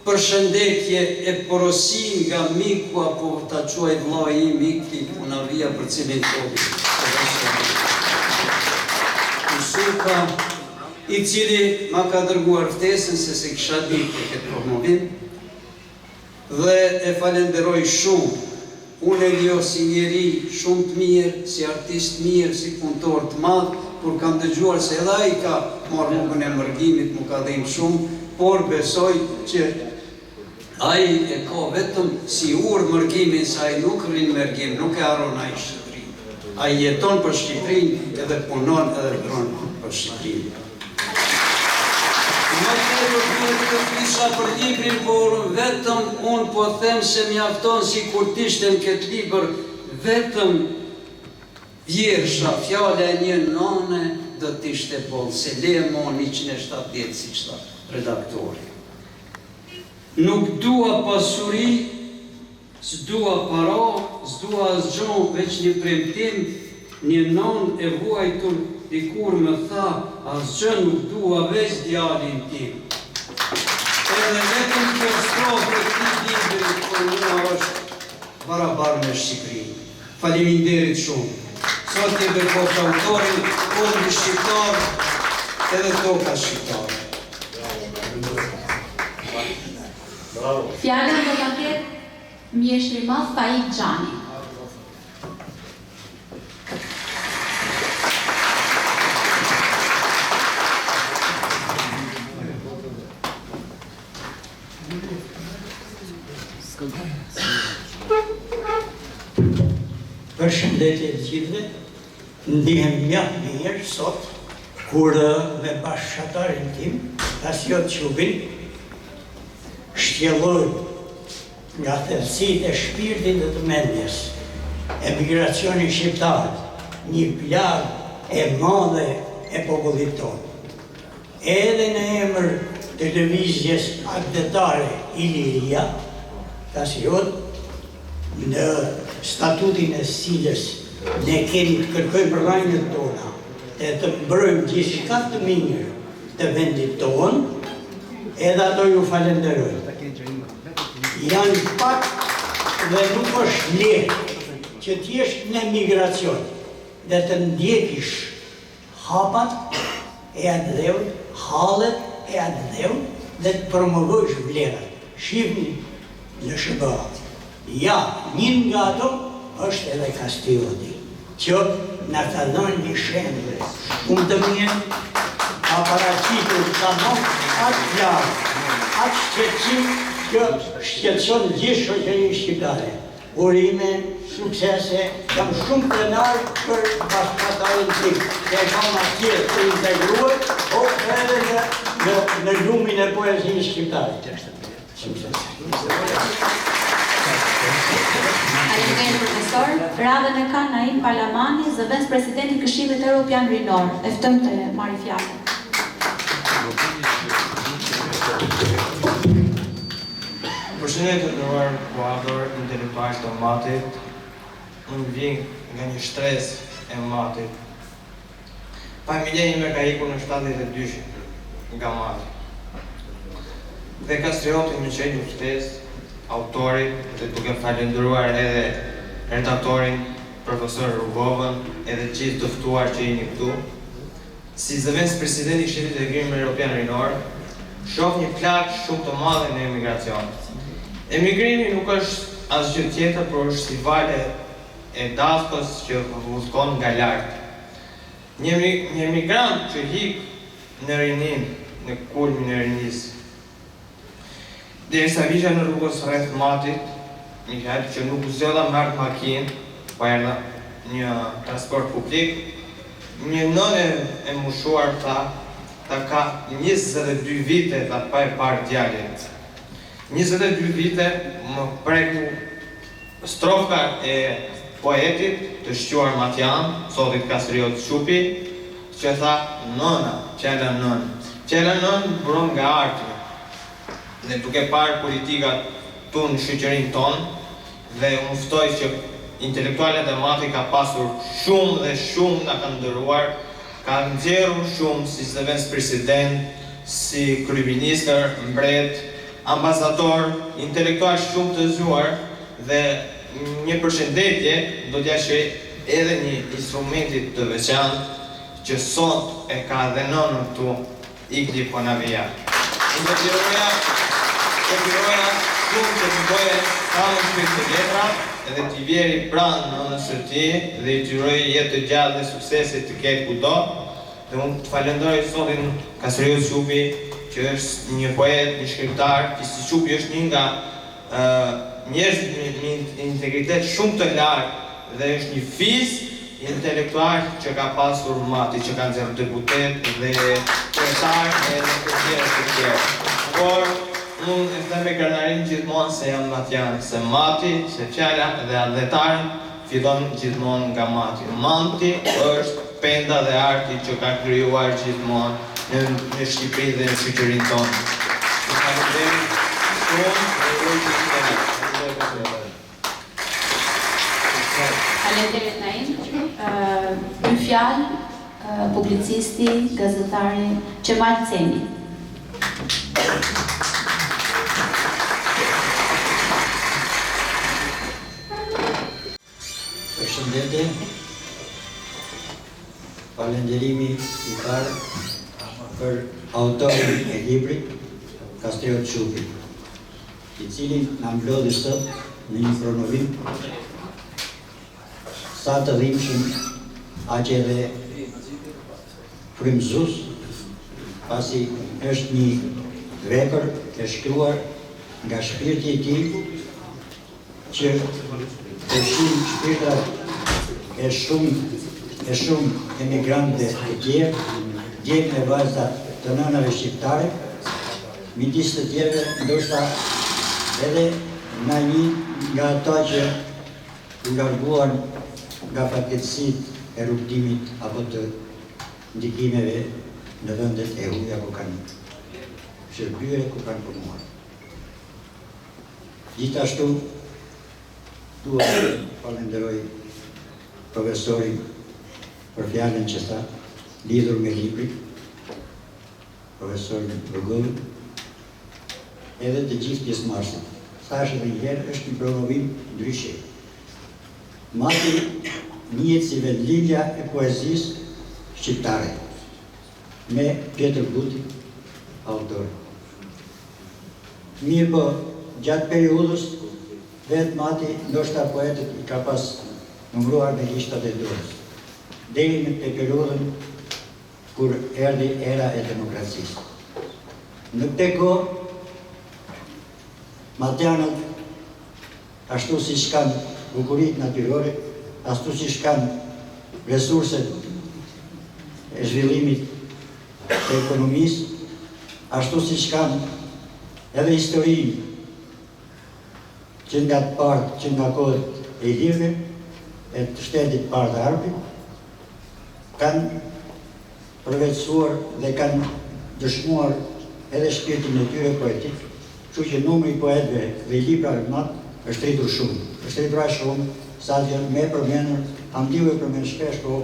përshëndetje e porosi nga miku, apo ta quaj vllai im, mik i punavia për cilin tobi. Usuka, i cili ma ka dërguar ftesën se kisha ditë për këtë promovim, dhe e falenderoj shumë. Unë e njoh si njeri shumë të mirë, si artist mirë, si punëtor të madh, kur kam dëgjuar se edhe ai ka marrë rrugën e mërgjimit, më ka dhënë shumë, por besoj që ai e ka vetëm si urë mërgimin, se ai nuk rrin mërgjim, nuk e harron ai shëtërinë. a jeton për Shqipërinë edhe punon edhe dhron për Shqipërinë. Më tepër duhet të flisha për librin, por vetëm unë po them se mjafton sikur t'ishte në këtë libër vetëm vjersha, fjala e një nane do t'ishte boll, se Lemon 170 siç tha redaktori. Nuk dua pasuri, s'dua para, s'dua asgjë veç një premtim, një nan e vuajtur dikur më tha, asgjë nuk dua veç djalin tim. Edhe vetëm kjo strofë e këtij libri për mua është barabar me Shqipërinë. Faleminderit shumë. Sot jemi bërë autorin, kundri shqiptar edhe toka shqiptare. Fjallën do ta ketë mjeshtri i madh Faik Xhani. Përshëndetje të gjithëve, ndihem mjaft mirë sot, kur me bashkëshortarin tim, Tasiot Qubin, shtjelloj nga thellësitë e shpirtit dhe të mendjes, emigracioni shqiptar, një plagë e madhe e popullit tonë. Edhe në emër televizjes akdetare Iliria, Tasiot, në statutin e cilës ne kemi të kërkojmë për rajnët tona dhe të mbrojmë gjithçka të mirë të vendit tonë, edhe ato ju falenderoj. Janë pak dhe nuk është lehtë që t'jesh në emigracion dhe të ndjekish hapat e atë dheut, hallet e atë dheut dhe të promovojsh vlerat. Shihni në SBA. Ja, njën nga ato është edhe Kastioti, që në ka dhënë një shembull shumë të mirë, ka paraqitur tamam atë plagë, atë shqetësim që shqetëson gjithë shoqërinë shqiptare. Urime, suksese, jam shumë krenar për bashkëpunëtarin tim, që e kam atje të integruar, po edhe në lumin e poezisë shqiptare. Faleminderit profesor. Radhën e ka Naim Palamani, zëvendës presidenti i Këshillit Evropian Rinor. E ftëm të marrë fjalën. Përshëndetje të nderuar kuadër intelektual të Matit. Unë vjen nga një stres e Matit. Familja ime ka ikur në 72 nga Mati. Dhe Kastrioti më qenë një ftesë autorit dhe duke falendëruar edhe redaktorin, profesor Rrugovën, edhe gjithë të ftuar që jeni këtu. Si zëvendës presidenti i Këshillit të Egrimit Evropian Rinor, shoh një plagë shumë të madhe në emigracion. Emigrimi nuk është asgjë tjetër, por është si vale e dashkës që vëllkon nga lart. Një emigrant që hik në rinin, në kulmin e rinisë, derisa visha në rrugës rreth Matit, një herë që nuk zgjodha me ardh makinë, po erdha një transport publik, një nënë e moshuar tha, ta ka 22 vite ta pa e parë djalin. 22 vite më preku strofa e poetit të shquar Matjan, Sotit Kastriot Shupi, që tha nëna, qela nën buron nga arti. Ne duke parë politikat tu në shoqërinë tonë dhe unë ftoj që intelektualet e Mati ka pasur shumë dhe shumë nga kanë ndëruar, ka nxjerrur shumë si zëvendës president, si kryeministër, mbret, ambasador, intelektual shumë të zgjuar dhe një përshëndetje do t'ja sheh edhe një instrumentit të veçantë që sot e ka dhe nënën tu Igli Ponavia. Unë do t'jeroja shumë që të bëje sa më shpejt të letra edhe t'i vjeri pranë nënën së ti dhe i t'juroj jetë të gjatë dhe suksesit të ketë kudo. Dhe unë të falenderoj sotin Kastriot Shupi, që është një poet, një shkriptar, që si Shupi është një nga njerëz me integritet shumë të lartë dhe është një fiz intelektual që ka pasur Mati, që kanë nxjerrë deputet dhe kryetar edhe të tjerë. Por unë e them me krenarin gjithmonë se jam Matian, se Mati, se fjala dhe adhetaren fillon gjithmonë nga Mati. Mati është penda dhe arti që ka krijuar gjithmonë në Shqipëri dhe në shoqërinë tonë. Faleminderit shumë Faleminderit Naim. Dy fjalë, publicisti, gazetari Qemal Ceni. Përshëndetje, falenderimi i parë për autorin e librit Kastriot Shupi, i cili na mblodhi sot në një pronovim sa të dhimbshëm, aq edhe frymëzues, pasi është një vepër e shkruar nga shpirti i tij që përfshin shpirtat e shumë emigrantëve të tjerë, djegë me vajza të nënave shqiptare, midis të tjerëve ndoshta edhe nga një nga ata që u larguan nga fatkeqësitë e rrugtimit apo të ndikimeve në vendet e huaja ku kanë shërbyer, ku kanë punuar. Gjithashtu, dua të falenderoj profesorin për fjalën që tha, lidhur me librin, profesorin Vërgollën, edhe të gjithë pjesëmarrësit. Thash edhe një herë, është një promovim ndryshe. Mati njihet si vendlindja e poezisë shqiptare, me Pjetër Guti, autor. Mirë po, gjatë periudhës, vetë Mati, ndoshta poetët i ka pas numëruar me lishtat e dorës, deri në periudhën kur erdhi era e demokracisë. Në këtë kohë, Matianët, ashtu si kanë bukuritë natyrore, ashtu si kanë resurset e zhvillimit të ekonomisë, ashtu si kanë edhe historinë që nga të parë, që nga kohët e ilirëve, e të shtetit parë të arpit, kanë përveçsuar dhe kanë dëshmuar edhe shpirtin e tyre poetik, kështu që numri i poetëve dhe i libra Mat është rritur shumë. Është rritur aq shumë sa që me përmendur, Hamdiu e përmend shpesh, po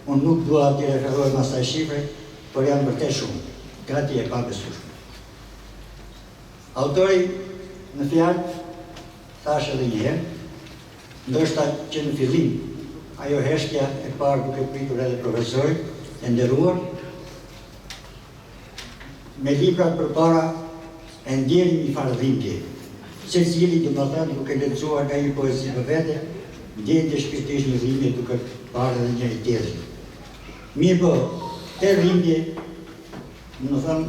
unë nuk dua t'i referoj mas asaj shifre, por janë vërtet shumë. Gati e pa besueshme. Autori në fjalë thash edhe një herë, ndoshta që në fillim ajo heshtja e parë duke pritur edhe profesorit e nderuar, me librat përpara e ndjeri një farë dhimbje. Secili domethënë duke lexuar nga një poezi për vete, ndjente shpirtisht një dhimbje duke parë edhe njëri tjetrin. Mirë po, te dhimbje, domethënë,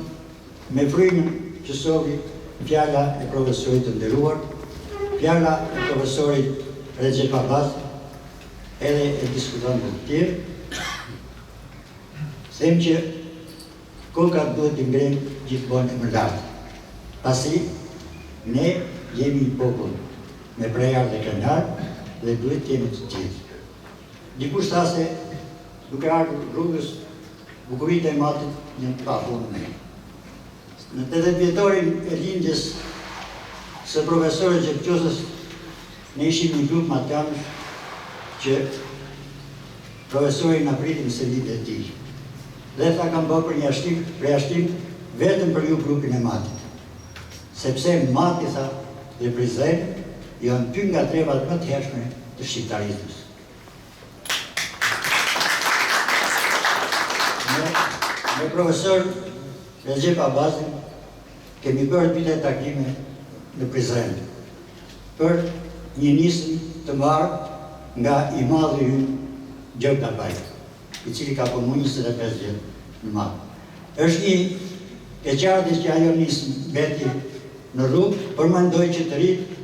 me frymën që solli fjala e profesorit të nderuar, fjala e profesorit Recep Abbas, edhe e diskutantëve të tjerë, them që koka duhet të ngrenë gjithmonë më lart. Pasi ne jemi një popull me prejar dhe krenar dhe duhet të jemi të gjithë. Dikush tha se duke ardhur rrugës, bukuritë e Matit janë të pafundme. Në 80 vjetorin e lindjes së profesorit Gjepqosës, ne ishim një grup matianësh që profesori na pritin se vitet e tij. Dhe tha kam bërë për një preashtim vetëm për ju grupin e Matit. Sepse Mati, tha, dhe Prizren janë dy nga trevat më të hershme të shqiptarizmit. Me profesor Recep Abbasin kemi bërë bile takime në Prizren për një nisëm të marrë nga i madhi ynë Gjok Dabaj, i cili ka punu 25 vjetë në madhë. Është një e qartë që ajo nisëm beti në rrugë, për më ndoj që të rritë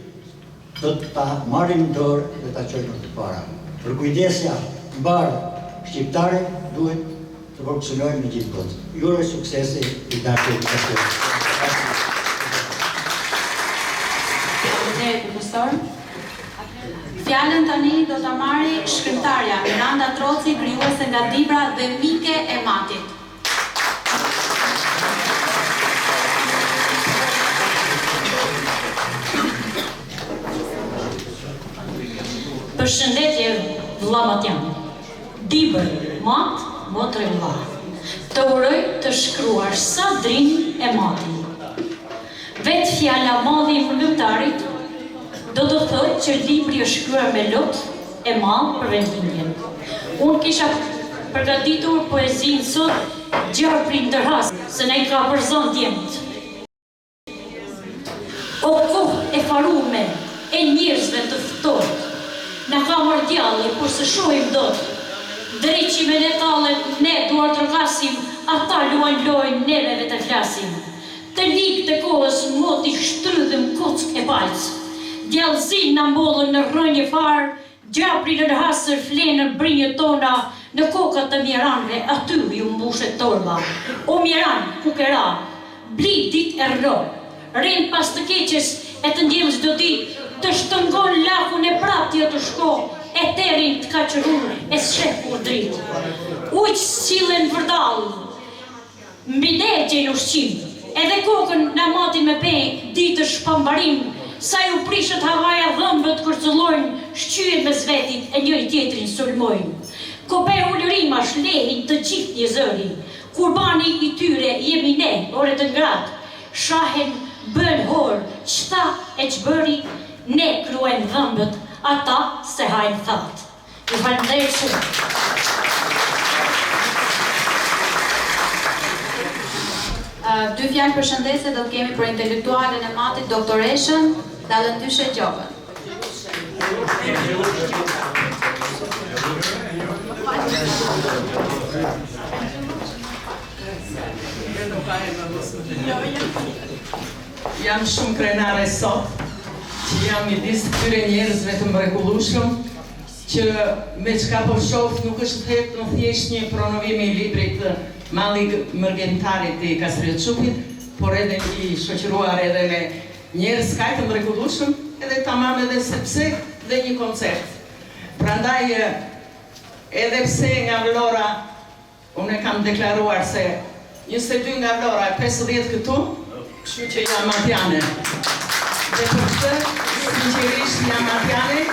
do të ta marrin në dorë dhe ta qojnë të para. Për kujdesja bardhë shqiptare duhet të funksionojnë në gjithë botë. Ju uroj suksese i dashur profesor. Fjalën tani do ta marrë shkrimtarja Miranda Troci, krijuese nga libra dhe mike e Matit. Përshëndetje vëlla Matjan. Dibër, mat, motre vëlla. Të uroj të shkruar sa drinj e mati. Vetë fjala madhi i vëllëtarit do të thotë që libri është shkruar me lot e madh për vendimjen. Unë kisha përgatitur poezinë sot gjarpri ndërhas, se ne ka përzon djemët. O kohë e farume, e njerëzve të ftohtë, na ka marrë djalli, kur se shohim dot. Dreqime ne tallet, ne duar të rgasim, ata luan lojnë, neve vetë flasim. Të likë të kohës moti shtrydhëm kock e palcë. Djallëzin në mbollën në rënjë farë, gjapri në hasër flenën brinjët tona, në kokat të mjeranve, aty ju mbushet torba. O mjeran, kukera, bli dit e rro, rinë pas të keqes e të ndjelës do dit, të shtëngon lakun e praptja të shko, e terin të kaqërur e shef kur dritë. Ujq sillen vërdal, mbi ne gjenë ushqim, edhe kokën në matin me pej, ditë shpambarim, sa ju prishët havaja dhëmbët kërcëllojnë, shqyet me zvetit e njëri tjetrin sulmojnë. Koper ullërimash lehin të gjithë një zëri, kurbani i tyre jemi ne, ore të ngratë, shahen bën horë, qëta e qbëri, ne kruen dhëmbët, ata se hajnë thatë. Ju falenderoj shumë. Dy fjalë përshëndese do të kemi për intelektualen e Matit, doktoreshën Dallëndyshe Gjobën. Jam shumë krenare sot, që jam midis këtyre njerëzve të mrekullueshëm, që me çka po shoh nuk është thjesht në thjesht një promovim i librit Malli Mërgentarit i Kasrioçupit, por edhe i shoqëruar edhe me njerëz kaq të mrekullueshëm, edhe tamam edhe sepse dhe një koncert. Prandaj edhe pse nga Vlora unë kam deklaruar se 22 nga Vlora e 50 këtu, kështu që jam matjane. Dhe për këtë, sinqerisht jam matjane,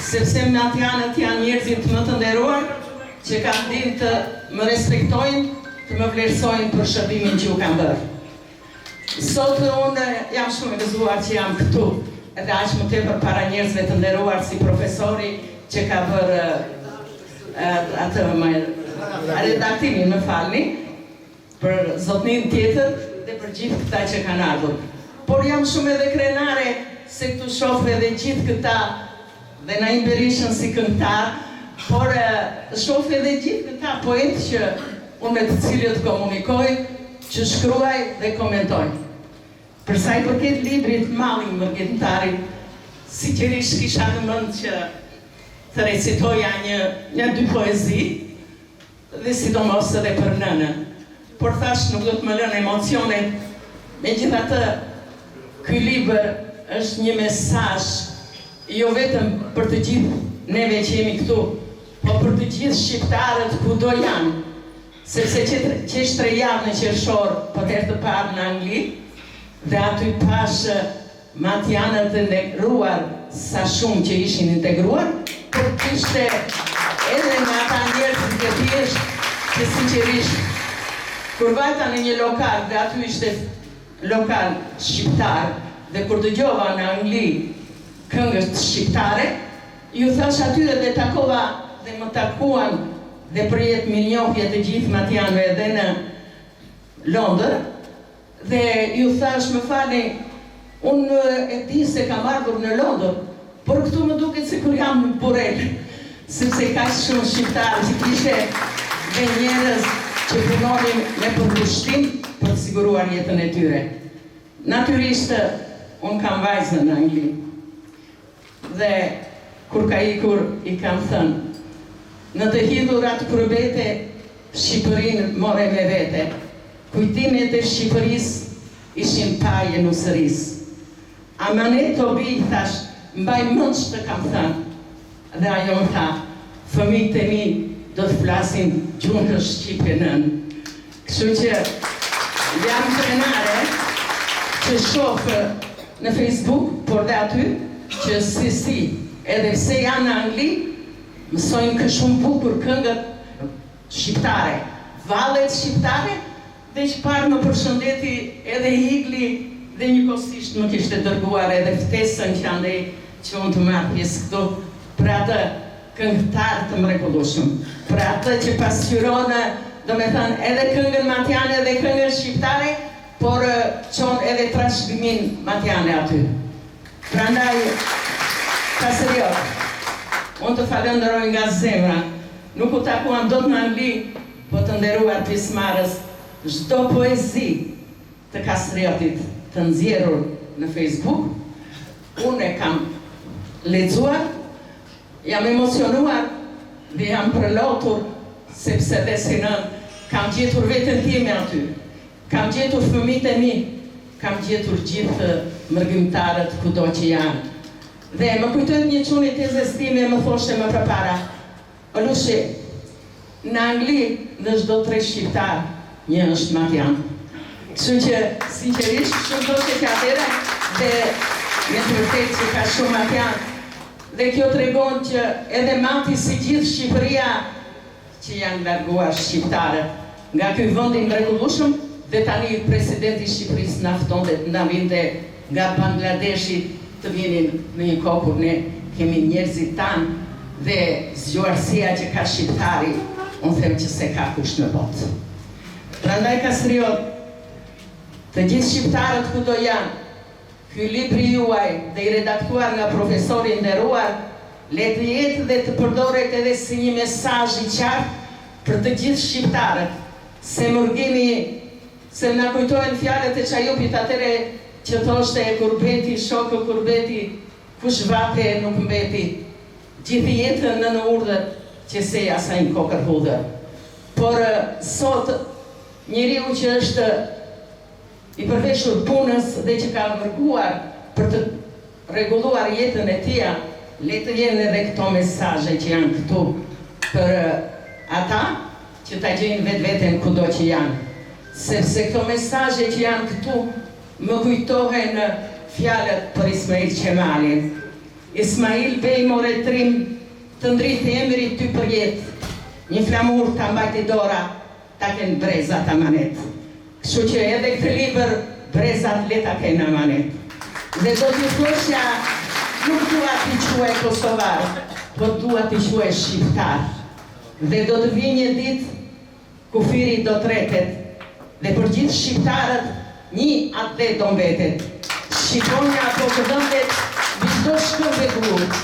sepse matjanët janë njerëzit më të nderuar, që kanë dinë të më respektojnë, të më vlerësojnë për shërbimin që u kam bërë. Sot unë jam shumë e gëzuar që jam këtu, edhe aq më tepër para njerëzve të nderuar si profesori që ka bërë atë redaktimin, më falni, për zotnin tjetër dhe për gjithë këta që kanë ardhur. Por jam shumë edhe krenare se këtu shoh edhe gjithë këta dhe Naim Berishën si këngëtar, por shoh edhe gjithë këta poetë që unë me të cilët komunikoj, që shkruaj dhe komentoj. Përsa i përket librit Malli Mërgentarit, sinqerisht kisha në mend që të recitoja një dy poezi, dhe sidomos edhe për nënën. Por thash nuk do të më lënë emocionet, megjithatë ky libër është një mesazh jo vetëm për të gjithë neve që jemi këtu, po për të gjithë shqiptarët kudo janë, sepse qeshtre javë në qershor, po të herë të parë në Angli, dhe aty pash matjanët e integruar sa shumë që ishin integruar, por kishte edhe me ata njerëz të thjeshtë që sinqerisht kur vajta në një lokal dhe aty ishte lokal shqiptar dhe kur dëgjova në Angli këngës shqiptare, ju thash atyre dhe takova dhe më takuan dhe përjet mirënjohje të gjithë matjanëve edhe në Londër, dhe ju thash më falni, unë e di se kam ardhur në Londër, por këtu më duket se kur jam në Burel, sepse ka shumë shqiptarë që kishte dhe njerëz që punonin me përkushtim për të siguruar jetën e tyre. Natyrisht, unë kam vajzën në Angli, dhe kur ka ikur i kam thënë, në të hidhurat kurbete, Shqipërinë more me vete. Kujtimet e Shqipërisë ishin paje nusërisë. Amanet o bi, thash, mbaj mend që të kam thënë. Dhe ajo më tha, fëmijët e mi do të flasin gjuhën shqipe nën. Kështu që jam krenare që shoh në Facebook, por dhe aty, që si, edhe pse janë në Angli, mësojnë kë shumë bukur këngët shqiptare, vallet shqiptare, dhe që parë më përshëndeti edhe Higli dhe njëkohësisht më kishte dërguar edhe ftesën që andej që unë të marrë pjesë këtu për atë këngëtar të mrekullueshëm, për atë që pasqyron, do me thënë, edhe këngën matjane dhe këngën shqiptare, por qonë edhe trashëgimin matjane aty. Prandaj, paseriot, unë të falenderoj nga zemra, nuk u takuam dot në Angli, po të nderuar pjesëmarrës, çdo poezi të Kastriotit të nxjerrur në Facebook, unë e kam lexuar, jam emocionuar dhe jam përlotur, sepse dhe si nën kam gjetur veten time aty, kam gjetur fëmijët e mi, kam gjetur gjithë mërgimtarët kudo që janë. Dhe më kujtojnë një çuni tezës time më thoshte më përpara, Olushi, në Angli në çdo 3 shqiptar, një është matjan. Kështu që, sinqerisht, shumë thoshte që atere, dhe me të vërtet që ka shumë matjan, dhe kjo tregon që edhe mati si gjithë Shqipëria që janë larguar shqiptarët nga ky vend i mrekullueshëm, dhe tani presidenti i Shqipërisë na ftonte na vinte nga Bangladeshi të vinin në një kohë kur ne kemi njerëzit tanë dhe zgjuarësia që ka shqiptari, unë them që se ka kush në botë. Prandaj Kastriot, të gjithë shqiptarët kudo janë, ky libri juaj dhe i redaktuar nga profesori nderuar, le të jetë dhe të përdoret edhe si një mesazh i qartë për të gjithë shqiptarët, se mërgimi, se na kujtojnë fjalët e Çajupit atere që thoshte e kurbeti, shokë kurbeti, kush vate nuk mbeti, gjithë jetën në urdhët që seja sa një kokër hudhër. Por sot, njeriu që është i përveshur punës dhe që ka mërguar për të rregulluar jetën e tija, le të jenë edhe këto mesazhe që janë këtu për ata që ta gjejnë vetveten kudo që janë. Sepse këto mesazhe që janë këtu më kujtohen fjalët për Ismail Qemalin. Ismail Bej more trim të ndritë emri ty për jetë, një flamur ta mbajti dora, ta ken brezat amanet. Kështu që edhe këtë libër brezat le ta ken amanet. Dhe do t'ju thosha, nuk dua t'i quaj kosovar, po dua t'i quaj shqiptar. Dhe do të vi një ditë kufiri do tretet, dhe për gjithë shqiptarët një atë dhe do mbetet. Shqiponja po të dëndet çdo shkëmbe grup.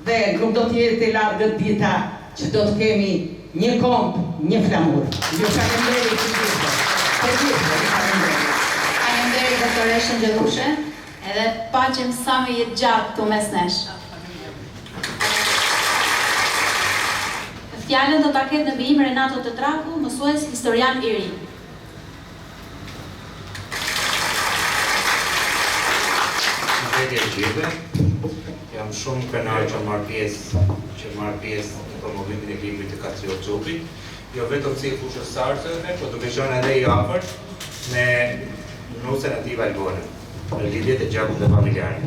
Dhe nuk do t'jetë e largët dita që do t'kemi një komp, një flamur. Ju faleminderit të gjithë. Për gjithë, ju faleminderit. Faleminderit doktoreshën Gjellushe, edhe paqem sa më jetë gjatë këtu mes nesh. Fjalën do ta ketë në vijim Renato Tetraku, mësues historian i ri. Jam shumë krenar që marrë pjesë në promovimin e librit të Kastriot Çupit, jo vetëm si fushësarëve, por duke qenë edhe i afërt me nusën e tij Valborën, në lidhjet e gjakut dhe familjare.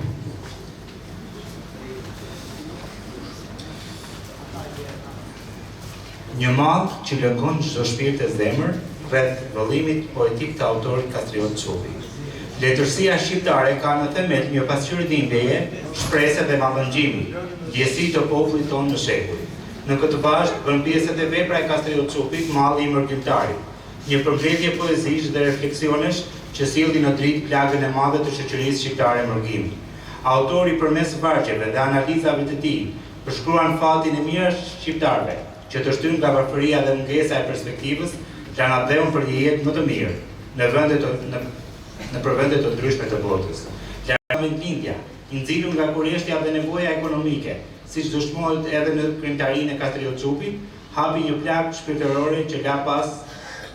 Një madh që lëngon çdo shpirt e zemër rreth vëllimit poetik të autorit Kastriot Çupi. Letërsia shqiptare ka në themet një pasqyrë dhimbjeje, shprese dhe mallëngjimi, ndjesi të popullit tonë në shekuj. Në këtë bashkë bën pjesë edhe vepra e Kastriot Çupit, malli i mërgjimtarit, një përmbledhje poezish dhe refleksionesh që silli në dritë plagën e madhe të shoqërisë shqiptare mërgjimi. Autori përmes vargjeve dhe analizave të tij përshkruan fatin e mirë shqiptarëve, që të shtyn nga varfëria dhe mungesa e perspektivës, janë adheun për një jetë më të mirë në vende të ndryshme të botës. Largimi nga lindja, i nxirur nga kurreshtja dhe nevoja ekonomike, siç dëshmohet edhe në krimtarinë e Kastriot Çupit, hapi një plagë shpirtërore që la pas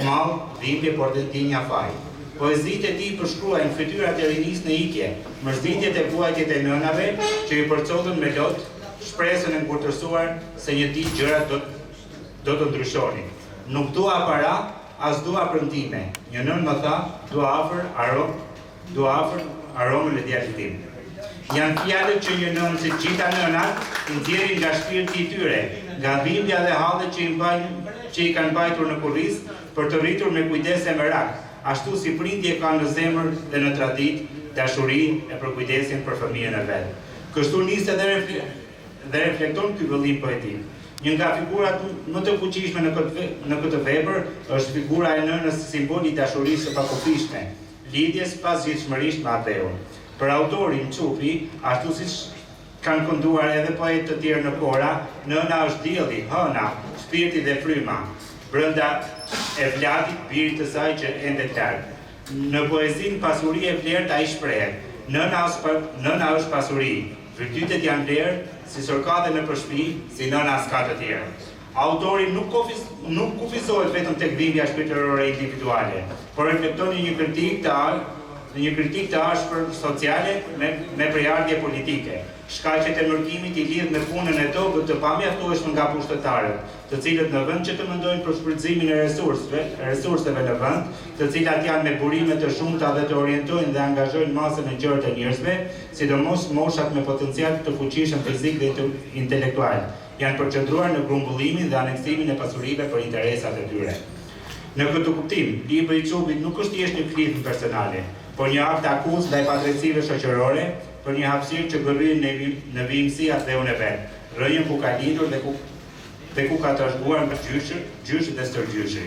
mall, dhimbje, por dhe dinja faj. Poezitë e tij përshkruajnë fytyrat e rinisë në ikje, mërzitjet e vuajtjet e nënave që i përcollën me lot, shpresën e ngurtërsuar se një ditë gjërat do të ndryshonin. Nuk dua para, as dua premtime. Një nën më tha, dua afër aromën e djalit tim. Janë fjalët që një nën si gjitha nënat nxjerrin nga shpirti i tyre, nga dhimbja dhe hallet që i kanë mbajtur në kurriz për të rritur me kujdes e merak, ashtu si prindje kanë në zemër dhe në traditë dashuri e përkujdesin për fëmijën e vet. Kështu niste dhe reflekton ky vëllim poetik. Një nga figurat më të fuqishme në këtë vepër është figura e nënës simbol i dashurisë së pakufishme, lidhjes pasgjithshmërisht me ateun. Për autorin Çupi, ashtu siç kanë kënduar edhe poetë të tjerë në kora, nëna është dielli, hëna, shpirti dhe fryma, brenda e vladit birit të saj që ende larg. Në poezinë Pasuri e vlerët ai shprehet: nëna është pasuri, virtytet janë vlerë, si sorkate në përshpi, si nëna s'ka të tjerë. Autori nuk kufizohet vetëm tek dhimbja shpirtërore individuale, por reflekton një kritik të ashpër sociale me prejardhje politike. Shkaqet e mërkimit i lidh me punën e tokët të pamjaftueshme nga pushtetarët, të cilët në vend që të mendojnë për shfrytëzimin e resurseve në vend, të cilat janë me burime të shumta dhe të orientojnë dhe angazhojnë masën e gjerë të njerëzve, sidomos moshat me potencial të fuqishëm fizik dhe intelektual, janë përqendruar në grumbullimin dhe aneksimin e pasurive për interesat e tyre. Në këtë kuptim, libri i Çupit nuk është thjesht një klip personale, por një akt akuz ndaj padrejtësive shoqërore, për një hapësirë që gërryen në vijimësi atheun e vet, rrënjën ku ka lindur dhe ku ka trashëguar me gjysh dhe stërgjyshi.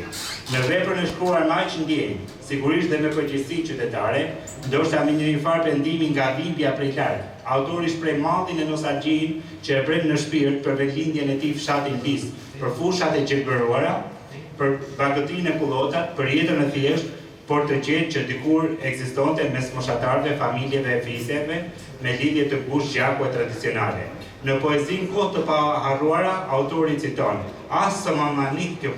Në veprën e shkruar me aq ndjenjë, sigurisht dhe me përgjegjësi qytetare, ndoshta me një far pendimi nga dhimbja prej larg, autori shpreh mallin e nostalgjinë që e pret në shpirt për vetlindjen e tij fshatin Lis, për fushat e gjelbëruara, për bagëtinë e kullotat, për jetën e thjeshtë, por të qetë që dikur ekzistonte mes moshatarëve, familjeve e fiseve, me lidhje të ngushtë gjaku e tradicionale. Në poezinë kohë të paharruara, autori citon: "As së mamanit kjo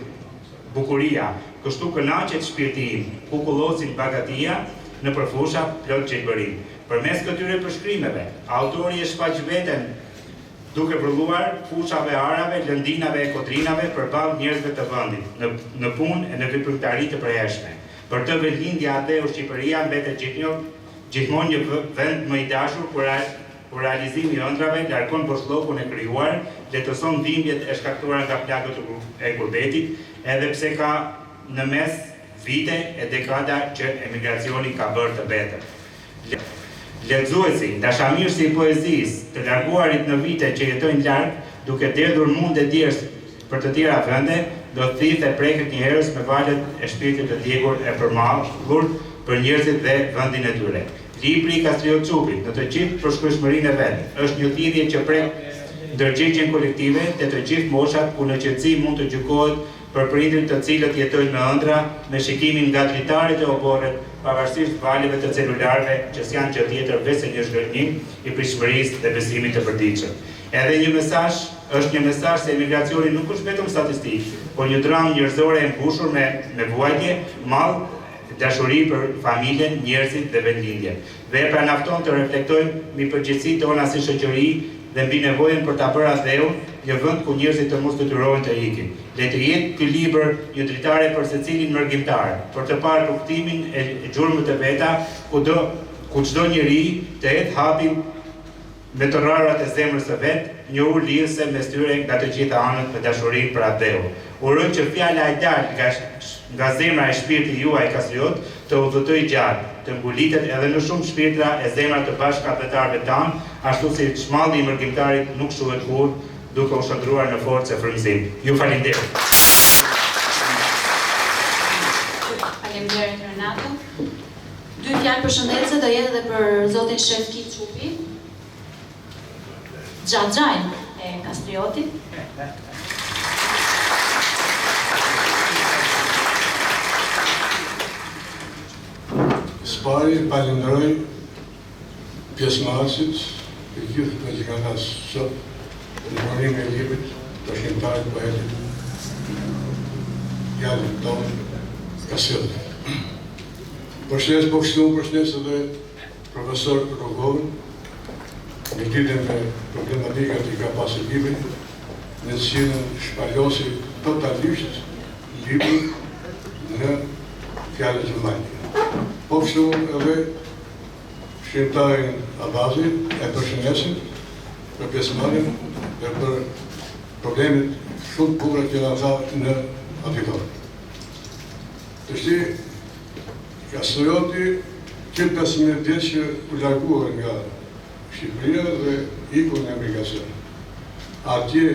bukuria, kështu kënaqet shpirti im, ku kullosin bagatia në përfusha plot gjelbërim." Përmes këtyre përshkrimeve, autori e shfaq veten duke brulluar fushave arave, lëndinave e kodrinave përballë njerëzve të vendit, në punë e në veprimtari të përhershme. Për të vetlindja ateu Shqipëria mbetet gjithmonë një vend më i dashur kur realizimi i ëndrave largon boshllokun e krijuar, letëson dhimbjet e shkaktuara nga plagët e gurbetit, edhe pse ka në mes vite e dekada që emigracioni ka bërë të betër. Lexuesi, dashamirësi i poezisë, të larguarit në vite që jetojnë larg, duke derdhur mund e djerës për të tjera vende, do të thithë e preket një herës me valet e shpirtit të djegur e përmallur për njerëzit dhe vendin e tyre. Libri i Kastriot Çupit, në të gjithë përshkrueshmërinë e vet, është një thirrje që prek ndërgjegjen kolektive te të gjithë moshat ku në qetësi mund të gjykohet për prindërit të cilët jetojnë me ëndra, me shikimin nga dritaret e oborret, pavarësisht valeve të celularëve që s'janë gjë tjetër veçse një zhgënjim i pritshmërisë dhe besimit të përditshëm. Edhe një mesazh është një mesazh se emigracioni nuk është vetëm statistik, por një dramë njerëzore e mbushur me vuajtje, mall, dashuri për familjen, njerëzit dhe vendlindjen. Vepra na fton të reflektojmë mbi përgjegjësitë tona si shoqëri dhe mbi nevojën për ta bërë atheun një vend ku njerëzit të mos detyrohen të ikin. Le të jetë ky libër një dritare për secilin mërgjimtar, për të parë rrugtimin e gjurmëve të veta, ku çdo njeri të jetë hapin me të rrarat e zemrës së vet, një urë lidhëse mes tyre nga të gjitha anët me dashurinë për atheu. Uroj që fjala e dalë nga zemra e shpirtit juaj Kastriot të udhëtojë gjatë, të mbulitet edhe në shumë shpirtra e zemra të bashkëpunëtarëve tanë, ashtu si çmalli i mërgjimtarit nuk shuhet kurrë, duke u shndruar në forcë e frymëzim. Ju falenderoj. Faleminderit Renato. Dy fjalë përshëndetje do jetë edhe për zotin shef Kit Çupi. Xhaxhajn e Kastriotit. Spari falenderoj pjesëmarrësit, të gjithë me që kanë asë sot, në vërimin e librit të shkrimtarit poetit Jan Tom Kasioti. Përshnes po kështu, përshnes edhe profesor Rogovën, në lidhje me problematikat i ka pasur libri, në të cilën shpalosi totalisht librin në fjalë gjërmanje. Po kështu edhe shkrimtarin Abazi e përshëndesim për pjesëmarrjen dhe për problemet shumë të bukura që na tha në auditor. Të shti, Kasioti që 15 vjeç që u larguar nga Shqipëria dhe iku në emigracion. Atje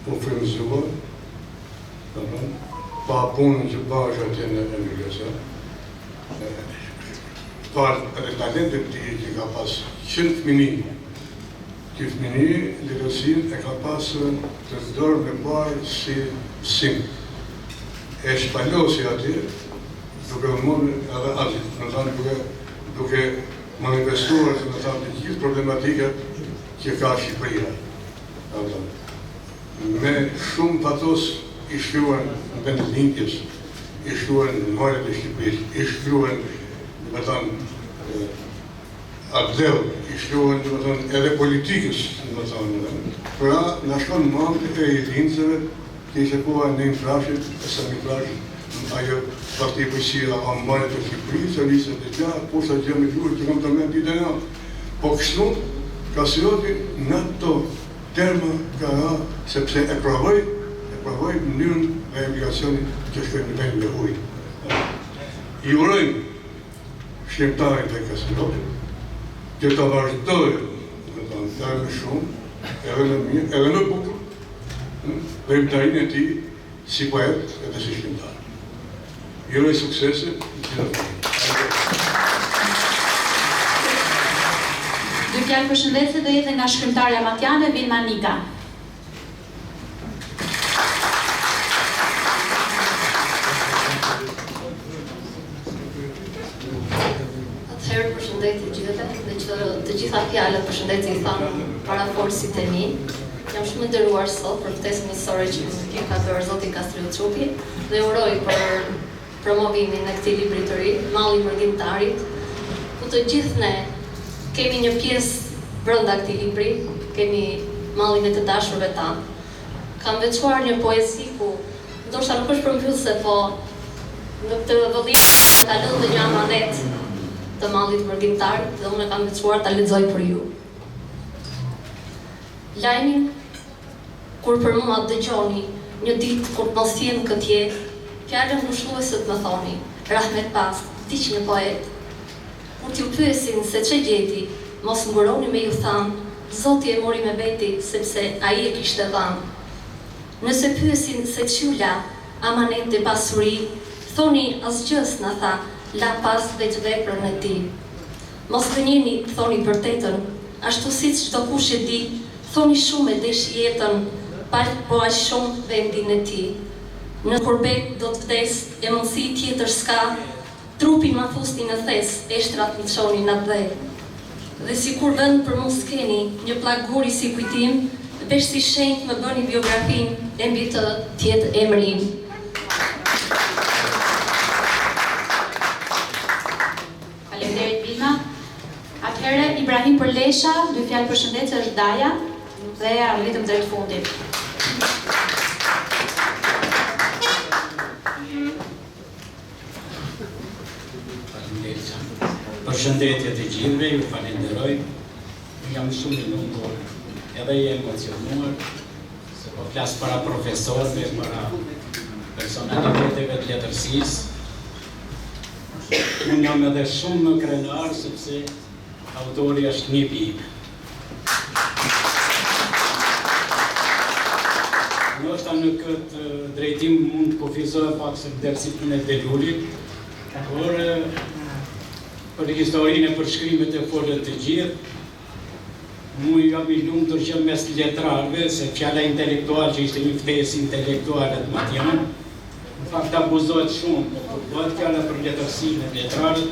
u frymëzuar, pa punën që bash atje në emigracion. Pa edhe talentet të tij që ka pas 100 fëmijë. Që fëmijë lirësinë e ka pas të dorë me parë si sim. E shpalosi atje, duke mund edhe azi, në thënë duke manifestuar në thënë të gjithë problematikat që ka Shqipëria. Me shumë patos i shkruan në vendit lindjes, i shkruan në morët e Shqipërisë, i shkruan me thënë Abdel, i shkruan edhe politikës, me thënë. Pra, në shkon mandë e i lindëseve që i shekuan në infrashit, e sami frashit, ajo parti pëjësia a marët e Shqipërisë, a lisët e gjatë, po sa gjë me gjurë që kam të mend ditë e natë. Po kështu, Kasioti në to terma ka ra, sepse e provoj mënyrën dhe emigracionit që shkojnë në vendin e huaj. I urojmë shqiptarit e Kasiotit, që të vazhdojë, edhe me shumë, edhe në mirë, edhe në bukur, dhe imtarin e ti si poet edhe si shqiptar. Juroj suksese, Dy fjalë përshëndetje do jetë nga shkrimtarja matjane Vilma Nika. Atëherë përshëndetje gjithëve, dhe që të gjitha fjalët përshëndetje i thanë parafolësit e mi. Jam shumë e nderuar sot për ftesën miqësore që më ka bërë Zoti Kastriot Çupi dhe uroj për promovimin e këtij libri të ri, Malli i Mërgjimtarit, ku të gjithë ne kemi një pjesë brenda këtij libri, kemi mallin e të dashurve tanë. Kam veçuar një poezi ku ndoshta nuk është përmbyllse, po në këtë vëllim ta lënë dhe një amanet të Mallit të Mërgjimtarit dhe unë kam veçuar ta lexoj për ju. Lajmin kur për mua dëgjoni një ditë kur mos jem këtë jetë, fjalën ngushëlluese të më thoni, Rahmet Pas, ti që një poet. Kur t'ju pyesin se ç'e gjeti, mos nguroni me ju thanë, Zoti e mori me veti sepse ai e kishte dhënë. Nëse pyesin se ç'ju la, amanet e pasuri, thoni asgjës na tha, la pas veç veprën e tij. Mos gënjeni, thoni për tetën, ashtu siç çdo kush e di, thoni shumë e desh jetën, po aq shumë vendin e tij. Në kurbet do të vdes, e mundësi tjetër s'ka, trupin ma thusni në thes, eshtrat më çoni në dhe. Dhe si kur vënd për mund s'keni, një plak guri si kujtim, veç si shenjt më bëni biografin, e mbi të tjetë emrin. Faleminderit Vilma. Atëherë Ibrahim Përlesha, dy fjalë përshëndetje është Daja dhe arritëm drejt fundit. Përshëndetje të gjithëve, ju falenderoj. Jam shumë i lumtur, edhe i emocionuar, se po flas para profesorëve, para personaliteteve të letërsisë. Unë jam edhe shumë në krenar, sepse autori është një bib. Ndoshta në këtë drejtim mund të kufizohet pak se vlerësimin e Delulit, por për historinë e përshkrimet e folët të gjithë, mu jam i lumtur që mes letrarve, se fjala intelektual që ishte një ftesë intelektuale të matjanë, në fakt abuzohet shumë, por bëhet fjala për letërsinë e letrarët,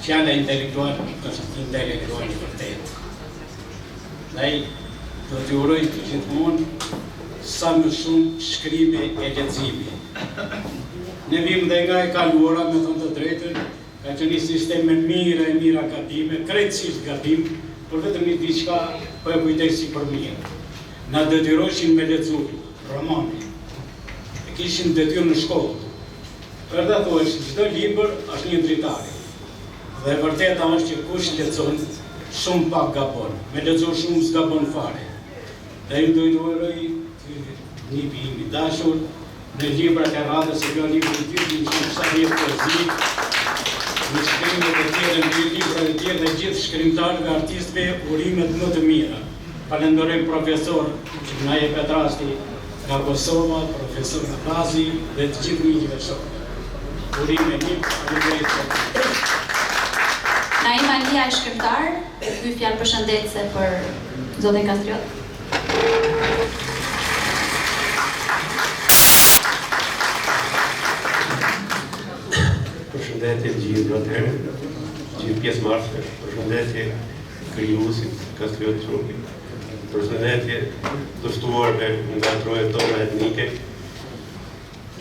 fjala intelektual është intelektual vërtet. Dhe do t'ju uroj gjithmonë sa më shumë shkrimi e leximi. Ne vim dhe nga e kaluara, me thënë të drejtën, ka që një sistem e mira gabime, krejtësisht gabim, për vetëm një diçka po e kujdesi për mirë. Na detyroshin me lexu romani. E kishin detyrë në shkollë. Për dhe thuesh, çdo libër është një dritari. Dhe e vërteta është që kush lexon shumë pak gabon. Me lexu shumë s'gabon fare. Dhe ju do t'ju uroj një im i dashur në librat e radhës, se kjo libër i tillë një sa vjet poezi, në shkrimet e tjera, në libra e tjera dhe gjithë shkrimtarëve, artistëve, urimet më të mira. Falenderoj profesor nga e Petrasti nga Kosova, profesor Nabazi dhe të gjithë miqve shokë. Urime një, falenderoj. Naima Lia e shkrimtar, ky fjalë përshëndetse për zotin Kastriot. Përshëndetje gjithë atëherë, gjithë pjesëmarrësve, përshëndetje krijuesit Kastriot Çopi, përshëndetje të shtuarve nga trojet tona etnike.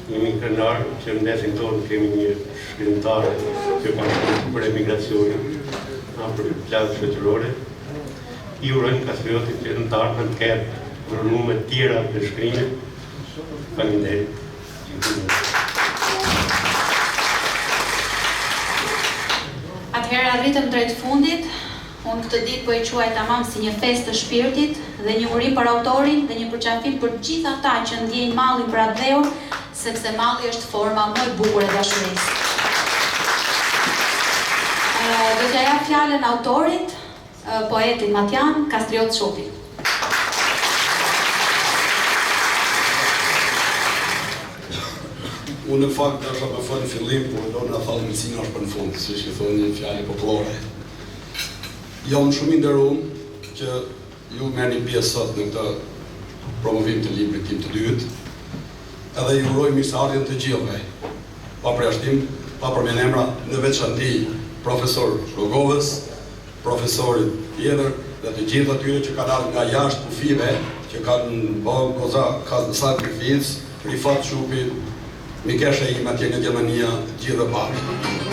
Jemi krenar që në mesin tonë kemi një shkrimtare që ka shkruar për emigracionin, për plagë shoqërore. I urojmë Kastriotit që në të ardhmen të ketë rënume tjera të shkrimit. Faleminderit. Atëherë arritëm drejt fundit. Unë këtë ditë po e quaj tamam si një festë të shpirtit dhe një urim për autorin dhe një përqafim për gjithë ata që ndjejnë mallin për atë dheu, sepse malli është forma më e bukur e dashurisë. Do t'ja jap fjalën autorit, poetit Matjan Kastriot Çopi. Unë në fakt është me fund fillim, por do na thallë mësina është për në fund, siç i thonë një fjalë popullore. Jam shumë i nderuar që ju merrni pjesë sot në këtë promovim të librit tim të dytë. Edhe ju uroj mirëseardhjen të gjithëve, pa përjashtim, pa përmendemra, në veçanti profesor Rogovës, profesorit tjetër dhe të gjithë atyre që kanë ardhur nga jashtë kufive, që kanë bërë goza ka sakrificë, Rifat Çopi, Mikesha im atje nga Gjermania, gjithë dhe bashkë.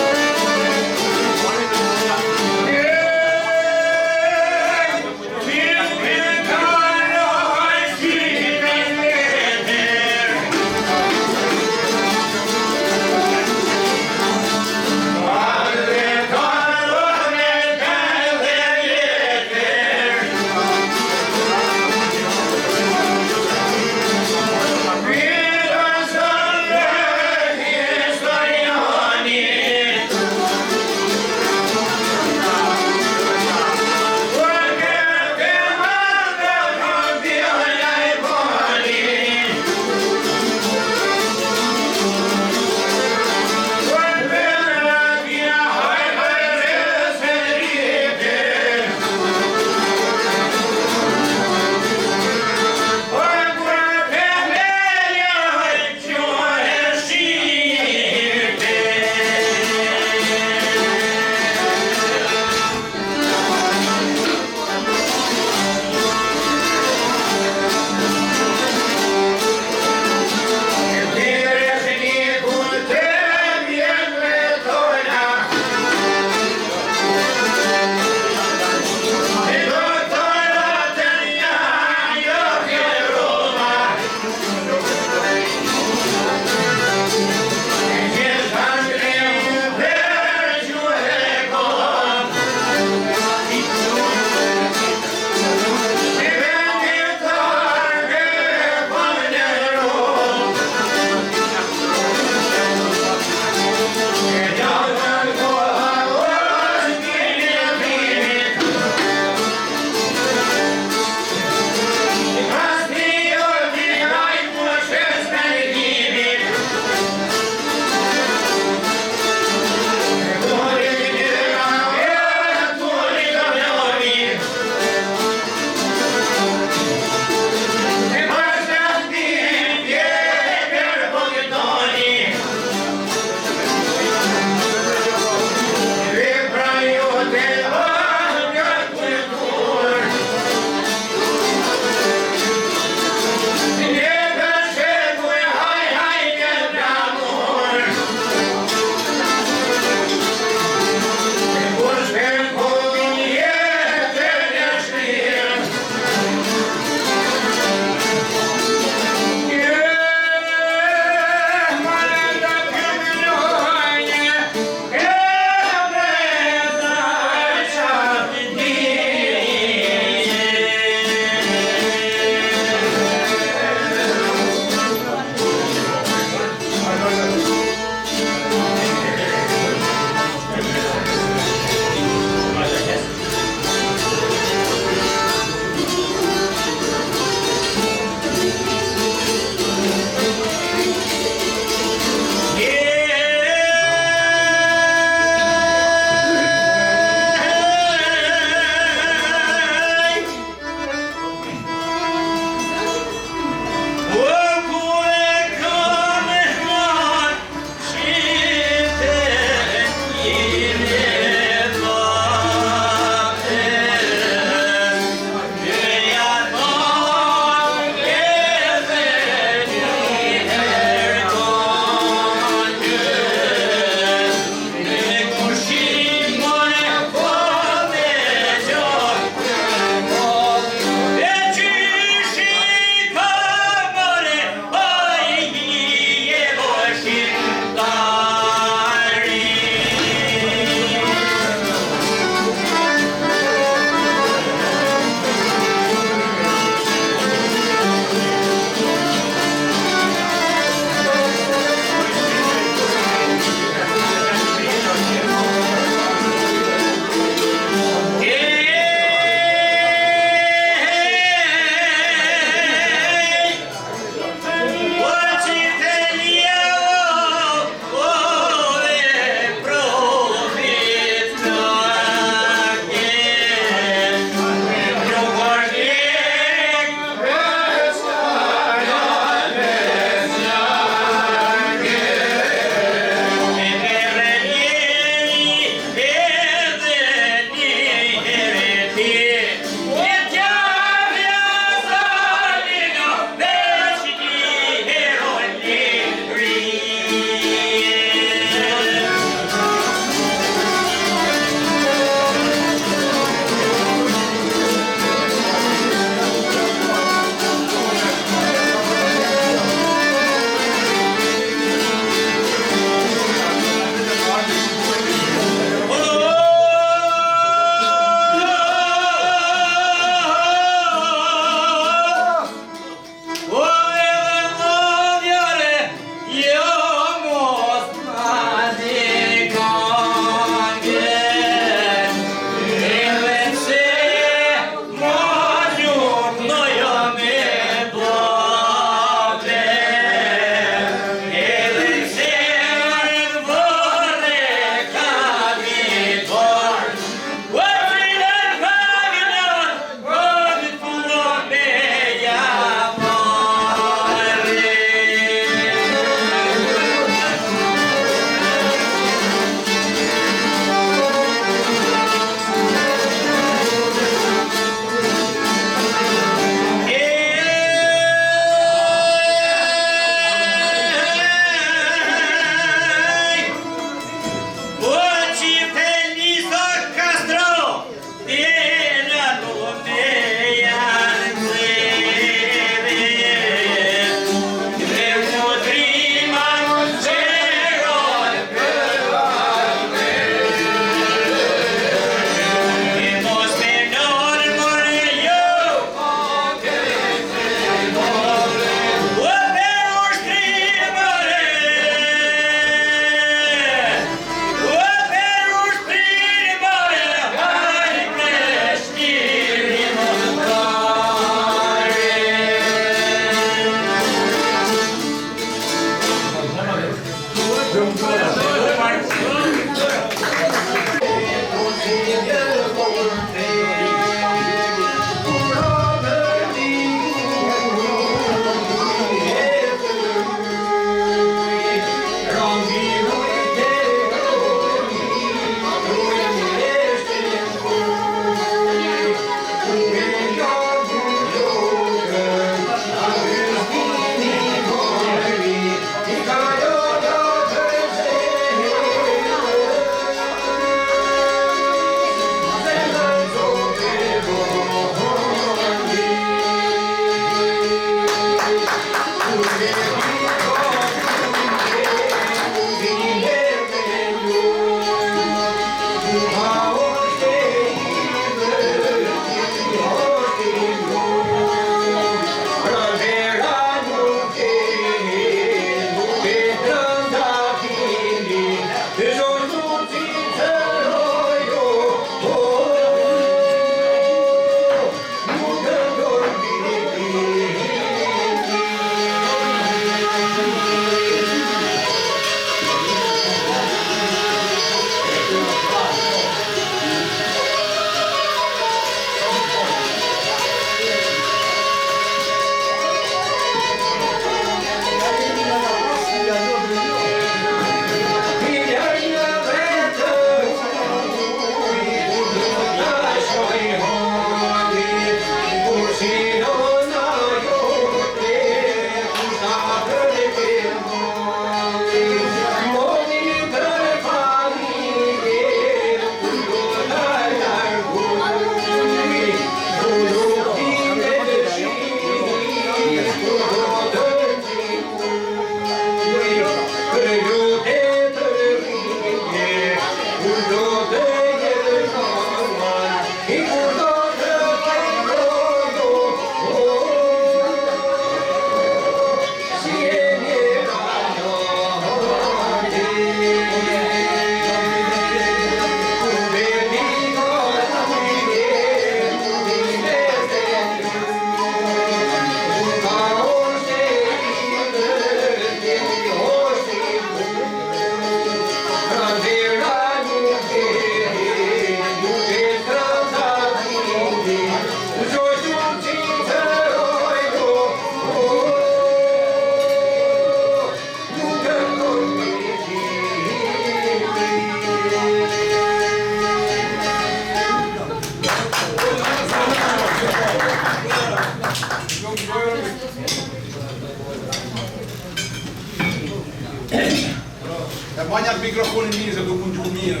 mikrofonin mirë se do pun gjuhë mirë.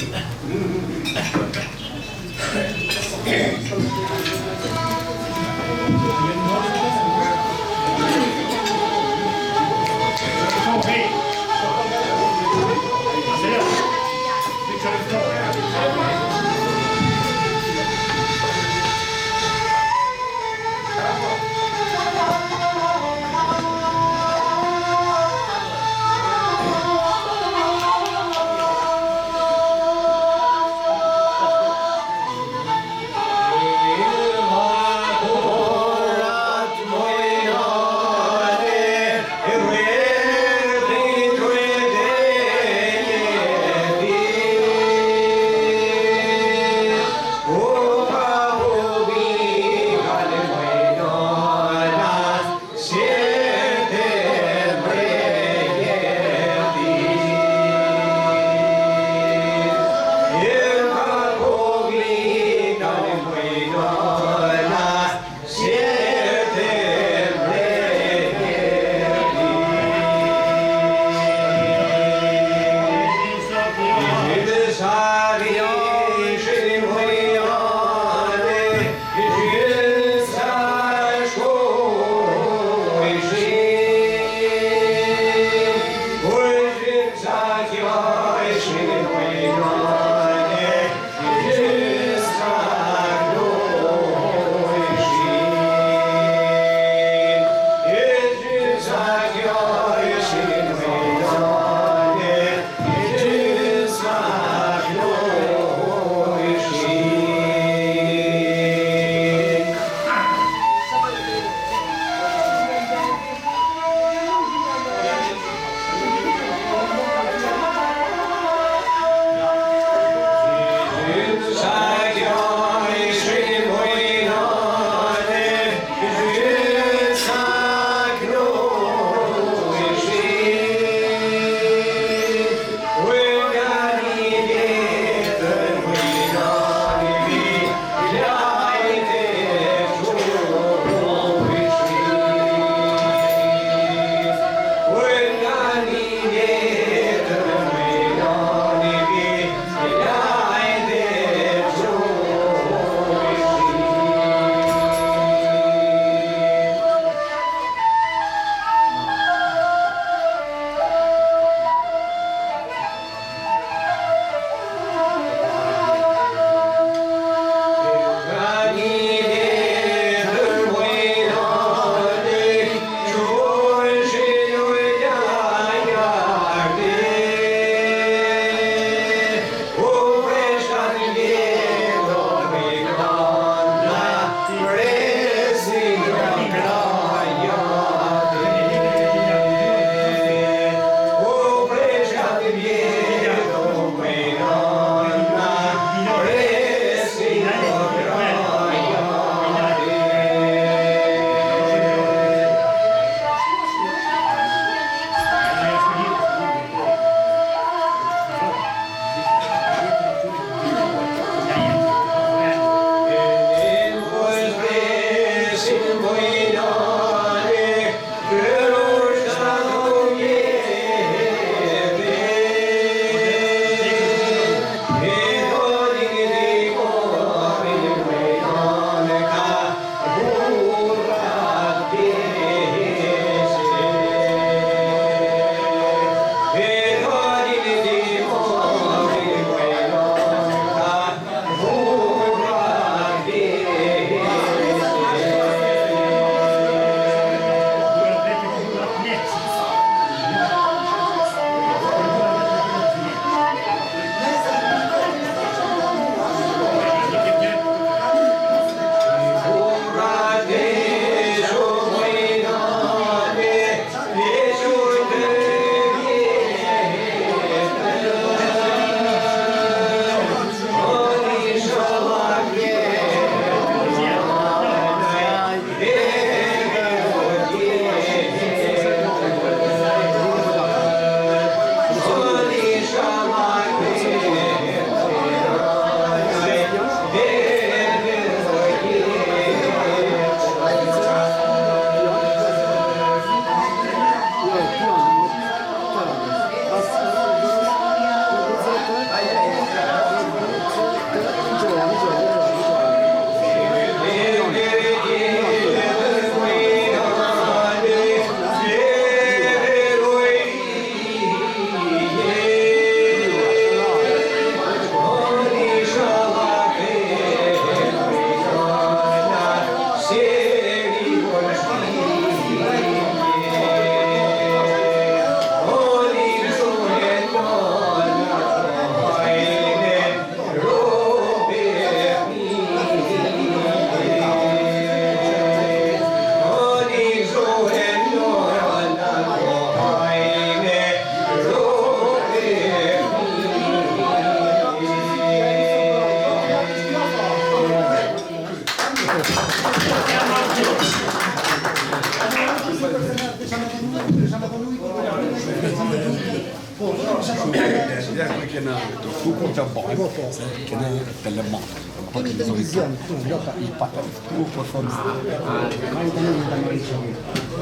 kena këtu po të bajmë, se kena telemat. Kemi televizion këtu, loka. I patë këtu po thonë.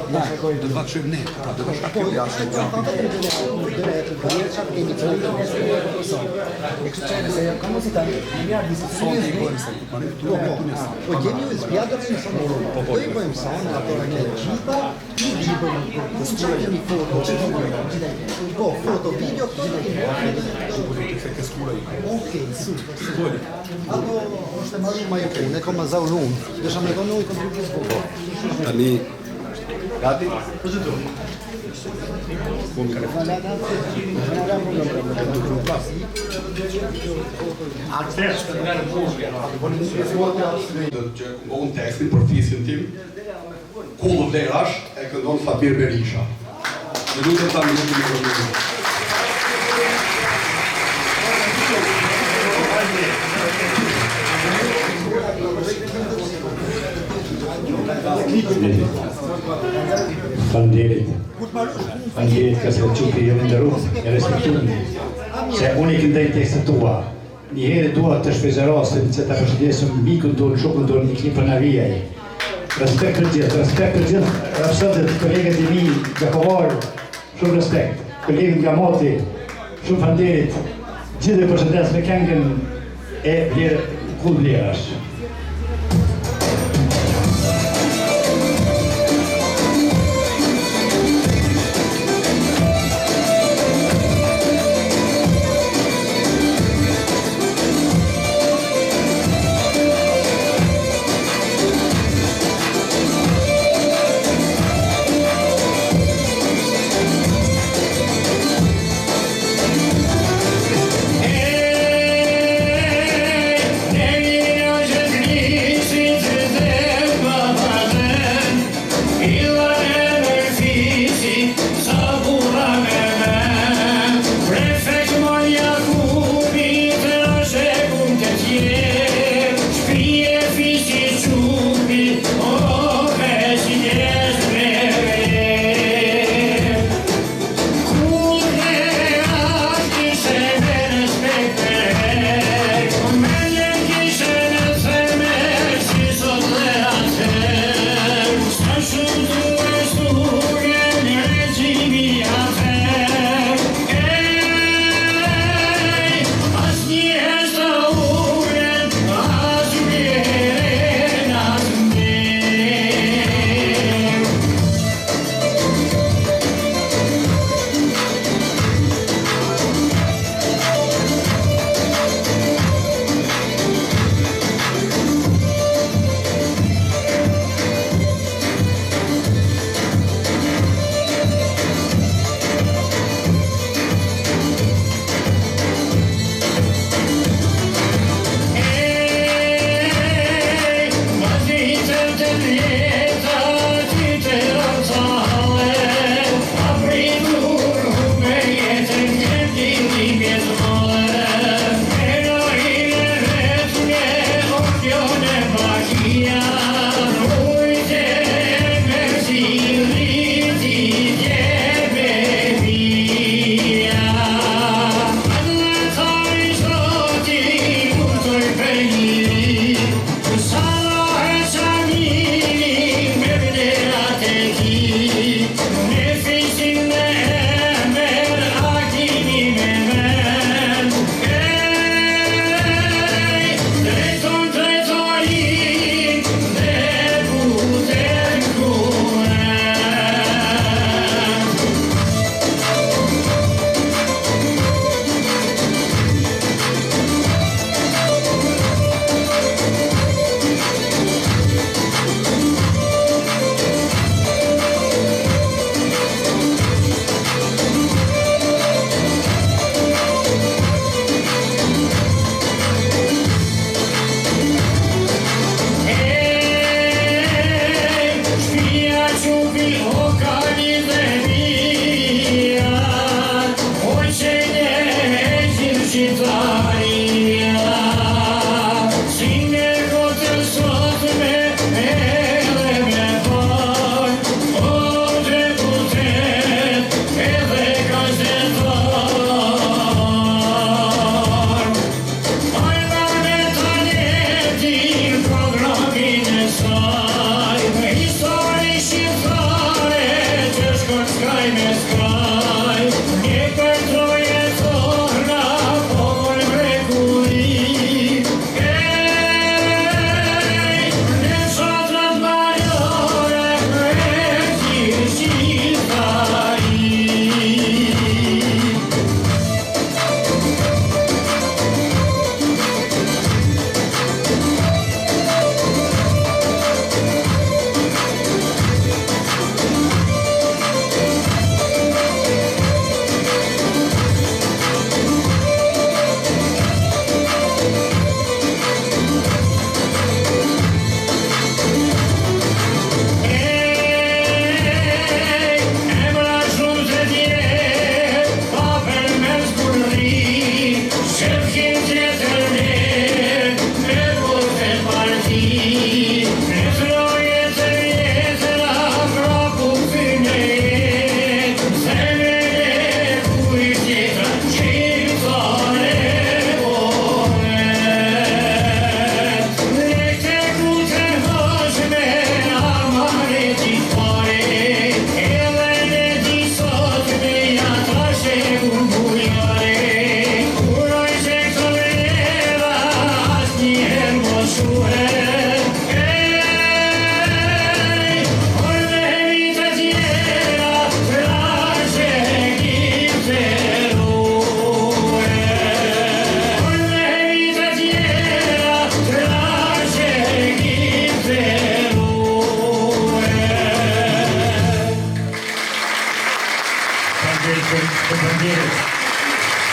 Do të vazhdojmë ne, pra do të shkojmë jashtë. Kemi ju zbjadër që shumë do i bëjmë sanë, ato në qipa, i bëjmë të skujemi foto, foto, video, okej, super. Ato është e marrë ma ju punë, ne kom zau lumë, desha me donu i kontribus bëgo. Tani, gati? Përgjëtu. Këndohën tekstin për fisin tim, Kullu Vlerash e këndon Fatir Berisha. Dhe lutem ta minutin e këndon. Faleminderit. Faleminderit ka se çupi e nderuar, e respektuar. Se unë i këndoj tekstet tua. Një herë dua të shpezerasim që ta përshëndesim mikun tonë, shokun tonë Niklin Panaviaj. Respekt për gjithë, rafshodet, kolegët e mi, Gjakovar, shumë respekt. Kolegët nga Moti, shumë faleminderit. Gjithë e përshëndes me këngën e Kullu Vlerash. Hey,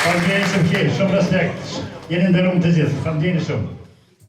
Faleminderit shumë, shumë respekt. Jeni nderuar të gjithë. Faleminderit shumë.